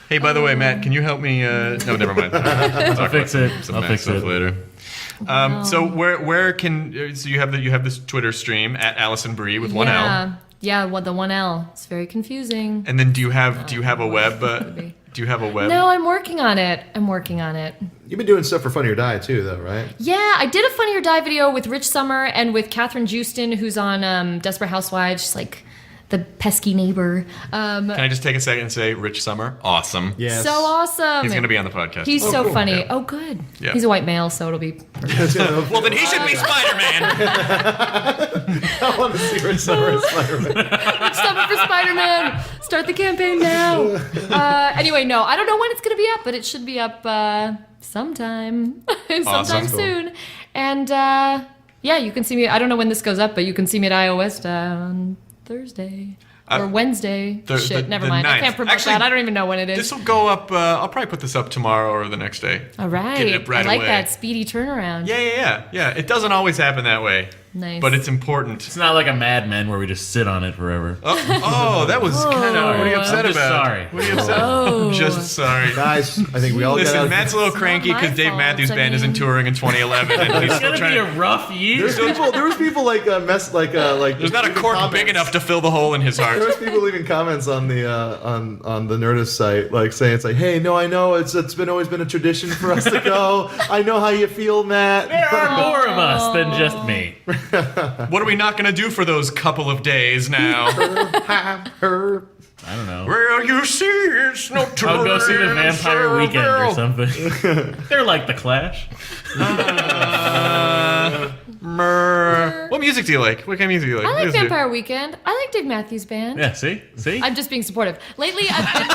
Hey, by the way, Matt, can you help me? No, never mind. I'll fix it. Some I'll Mac fix stuff it. later. So where can so you have this Twitter stream at Alison Brie with one L, Yeah, the one L. It's very confusing. and then do you have a web? be. Do you have a web? No, I'm working on it. You've been doing stuff for Funny or Die too, though, right? Yeah, I did a Funny or Die video with Rich Summer and with Catherine Justin, who's on Desperate Housewives. She's like the pesky neighbor. Can I just take a second and say, Rich Summer, awesome. Yes. So awesome. He's going to be on the podcast. He's so cool. funny. Yeah. Oh, good. Yeah. He's a white male, so it'll be perfect. Well, then he should be Spider-Man. I want to see Rich Summer as Spider-Man. Summer for Spider-Man. Start the campaign now. Anyway, no, I don't know when it's going to be up, but it should be up sometime. Sometime Awesome. soon. And yeah, you can see me. I don't know when this goes up, but you can see me at iOS on Thursday. Or Wednesday. Shit, never mind. I 9th. can't promote Actually, that. I don't even know when it is. This will go up. I'll probably put this up tomorrow or the next day. All right. Get it up right I like away. that speedy turnaround. Yeah. It doesn't always happen that way. Nice. But it's important. It's not like a Mad Men where we just sit on it forever. Oh, that was kind of. What are you upset I'm just about? sorry. What are you upset? Just sorry. Guys, I think we all got Listen, out. Matt's a little cranky my because Dave fault, Matthews I Band isn't mean- touring in 2011, and he's It's still gonna trying be to. a rough year. There was people like There's not a cork big enough to fill the hole in his There heart. was people leaving comments on the on the Nerdist site, like saying it's like, hey, no, I know it's always been a tradition for us to go. I know how you feel, Matt. There are more of us than just me. What are we not going to do for those couple of days now? Her. I don't know. Well, you see, it's no trouble. I'll go see the Vampire Weekend or something. They're like the Clash. What music do you like? What kind of music do you like? I What like is it? Vampire Weekend. I like Dave Matthews Band. Yeah, see? I'm just being supportive. Lately, I've been,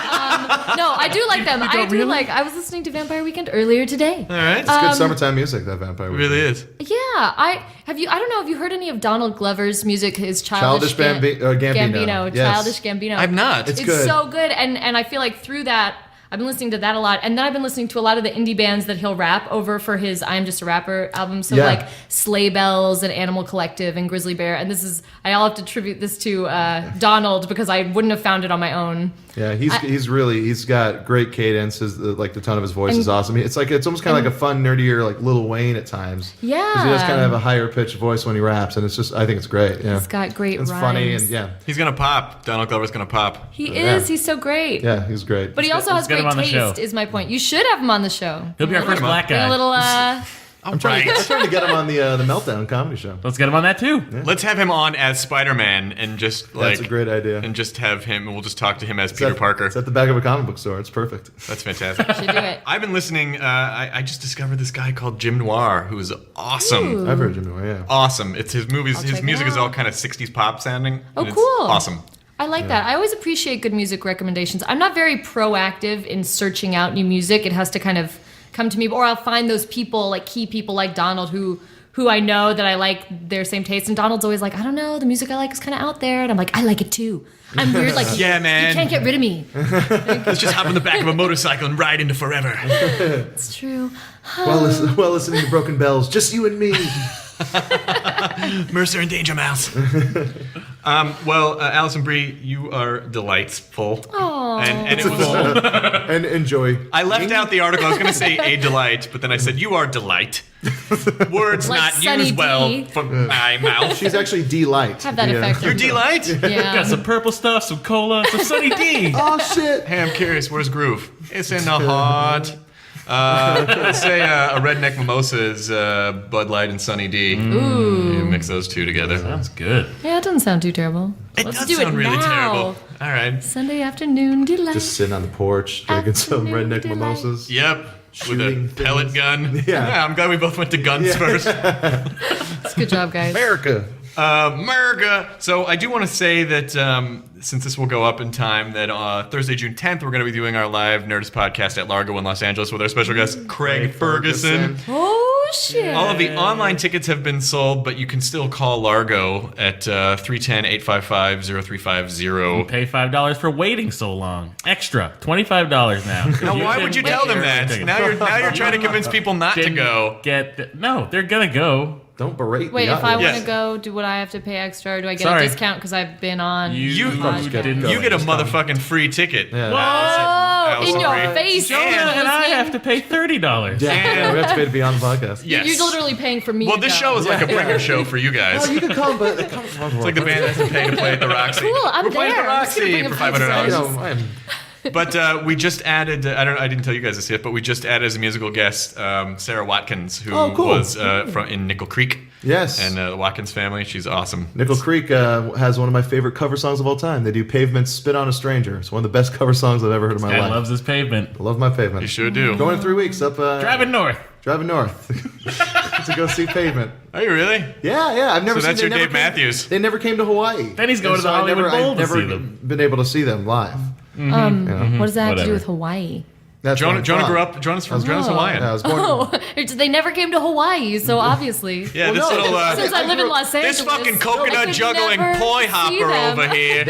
no, I do like them. I was listening to Vampire Weekend earlier today. All right. It's good summertime music, that Vampire It Weekend. really is. Yeah, I don't know. Have you heard any of Donald Glover's music? His Childish Gambino. Gambino. Yes. Childish Gambino. I've not. It's It's good. so good, and I feel like through that, I've been listening to that a lot, and then I've been listening to a lot of the indie bands that he'll rap over for his "I'm Just a Rapper" album. So Yeah. like Sleigh Bells and Animal Collective and Grizzly Bear, and I'll have to attribute this to Donald because I wouldn't have found it on my own. Yeah, he's got great cadence. The tone of his voice is awesome. It's almost kind of like a fun, nerdier like Lil Wayne at times. Yeah. 'Cause he does kind of have a higher pitched voice when he raps, and I think it's great. Yeah, He's got great it's rhymes. funny and yeah, He's going to pop. Donald Glover's going to pop. He Yeah. is. He's so great. yeah, he's great. But he also has get him great on the show. taste, is my point. You should have him on the show. He'll be our first black Bring a guy. little, I'm trying to get him on the Meltdown comedy show. Let's get him on that too. Let's have him on as Spider-Man and just like. That's a great idea. And just have him, and we'll just talk to him as Peter Parker. It's at the back of a comic book store. It's perfect. That's fantastic. should do it. I've been listening. I just discovered this guy called Jim Noir, who's awesome. I've heard Jim Noir, yeah. Awesome. It's his movies. His check it music is all out. kind of 60s pop sounding. Oh, and it's cool. Awesome. I like that. I always appreciate good music recommendations. I'm not very proactive in searching out new music. It has to kind of come to me, or I'll find those people, like key people like Donald, who I know that I like their same taste. And Donald's always like, I don't know, the music I like is kind of out there. And I'm like, I like it too. I'm weird. Like, Yeah, man. You can't get rid of me. Let's just hop on the back of a motorcycle and ride into forever. It's true. While listening to Broken Bells, just you and me. Mercer and Danger Mouse. Well, Alison Brie, you are delightful. Aw. And it was. And enjoy. I left out the article. I was going to say a delight, but then I said you are delight. Words Like not Sunny used well D. from my mouth. She's actually D-Light. Have that effect. You're delight. Yeah. Got some purple stuff, some cola, some Sunny D. Oh shit! Hey, I'm curious. Where's Groove? It's in the heart. Let's say a redneck mimosa is Bud Light and Sunny D. Ooh. You mix those two together. Sounds good. Yeah, it doesn't sound too terrible. It Let's does do sound it really now. terrible. All right. Sunday afternoon delight. Just sitting on the porch drinking some Afternoon redneck delight. mimosas. Yep. With a Shooting pellet things. gun. Yeah. I'm glad we both went to guns first. It's good job, guys. America. America. So I do want to say that since this will go up in time, that Thursday, June 10th, we're going to be doing our live Nerdist podcast at Largo in Los Angeles with our special guest, Craig Ferguson. Oh, shit. All of the online tickets have been sold, but you can still call Largo at 310-855-0350. Pay $5 for waiting so long. Extra. $25 now. Now, why would you tell them that? Now you're trying to convince people not to go. No, they're gonna go. Don't berate Wait, the if I audience. want to go, would I have to pay extra, or do I get Sorry. a discount because I've been on? You podcast? didn't. You get a motherfucking free ticket. Yeah. Oh, in your Alison Brie. face. Jonah and I have to pay $30. Yeah, we have to pay to be on the podcast. Yes. You're literally paying for me. Well, to this go. show is like a bringer show for you guys. Oh, you can come, but it comes from It's like the band that has to pay to play at the Roxy. Cool, I'm We're playing at the there. I'm just gonna Roxy bring for a free $500. You know, But we just added. I didn't tell you guys this yet, but we just added as a musical guest Sarah Watkins, who cool. was in Nickel Creek. Yes. And the Watkins family. She's awesome. Nickel Creek has one of my favorite cover songs of all time. They do Pavement's "Spit on a Stranger." It's one of the best cover songs I've ever heard in my Guy life. loves his pavement. I love my Pavement. You sure do. Going in 3 weeks up. Driving north. Driving north to go see Pavement. Are you really? Yeah. I've never. So that's seen, your they Dave never came- Matthews. They never came to Hawaii. Then he's going And to the Hollywood Bowl I've to never see them. been able to see them live. What does that have to Whatever. do with Hawaii? That's Jonah why- grew up. Jonah's Hawaiian. Yeah, I was born. Oh, they never came to Hawaii, so obviously. Yeah, this no, little Since I live in Los Angeles, this fucking I coconut could juggling never poi see hopper them. over here.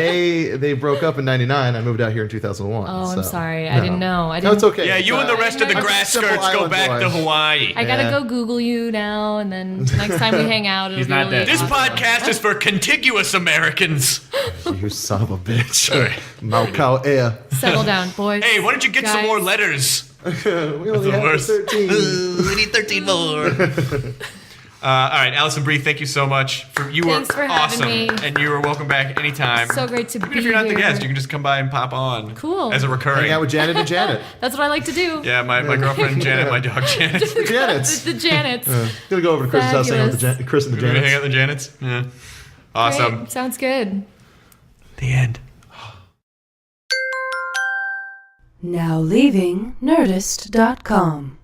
They broke up in '99. I moved out here in 2001. Oh, so, I'm sorry. I didn't know. No, it's okay. Yeah, you and the rest of the I'm grass simple skirts go island back boy. to Hawaii. I gotta Yeah. go Google you now, and then next time we hang out, it'll He's be not really dead. This awesome. podcast is for contiguous Americans. You son of a bitch. All right. Maukau air. Settle down, boys. Hey, why don't you get some Guys. more letters? We only the have worst. 13. We need 13 more. All right, Alison, Brie, thank you so much. You Thanks were for having awesome, me. and you are welcome back anytime. So great to Even be if you're not the here. guest, you can just come by and pop on. Cool. As a recurring. Hang out with Janet and Janet. That's what I like to do. Yeah, my girlfriend Janet, my dog Janet. Janet's. The Janets. Gonna go over to Chris's house, hang out with Fabulous. Chris and the You gonna hang out Janets. with the Janets? Yeah. Awesome. Great. Sounds good. The end. Now leaving Nerdist.com.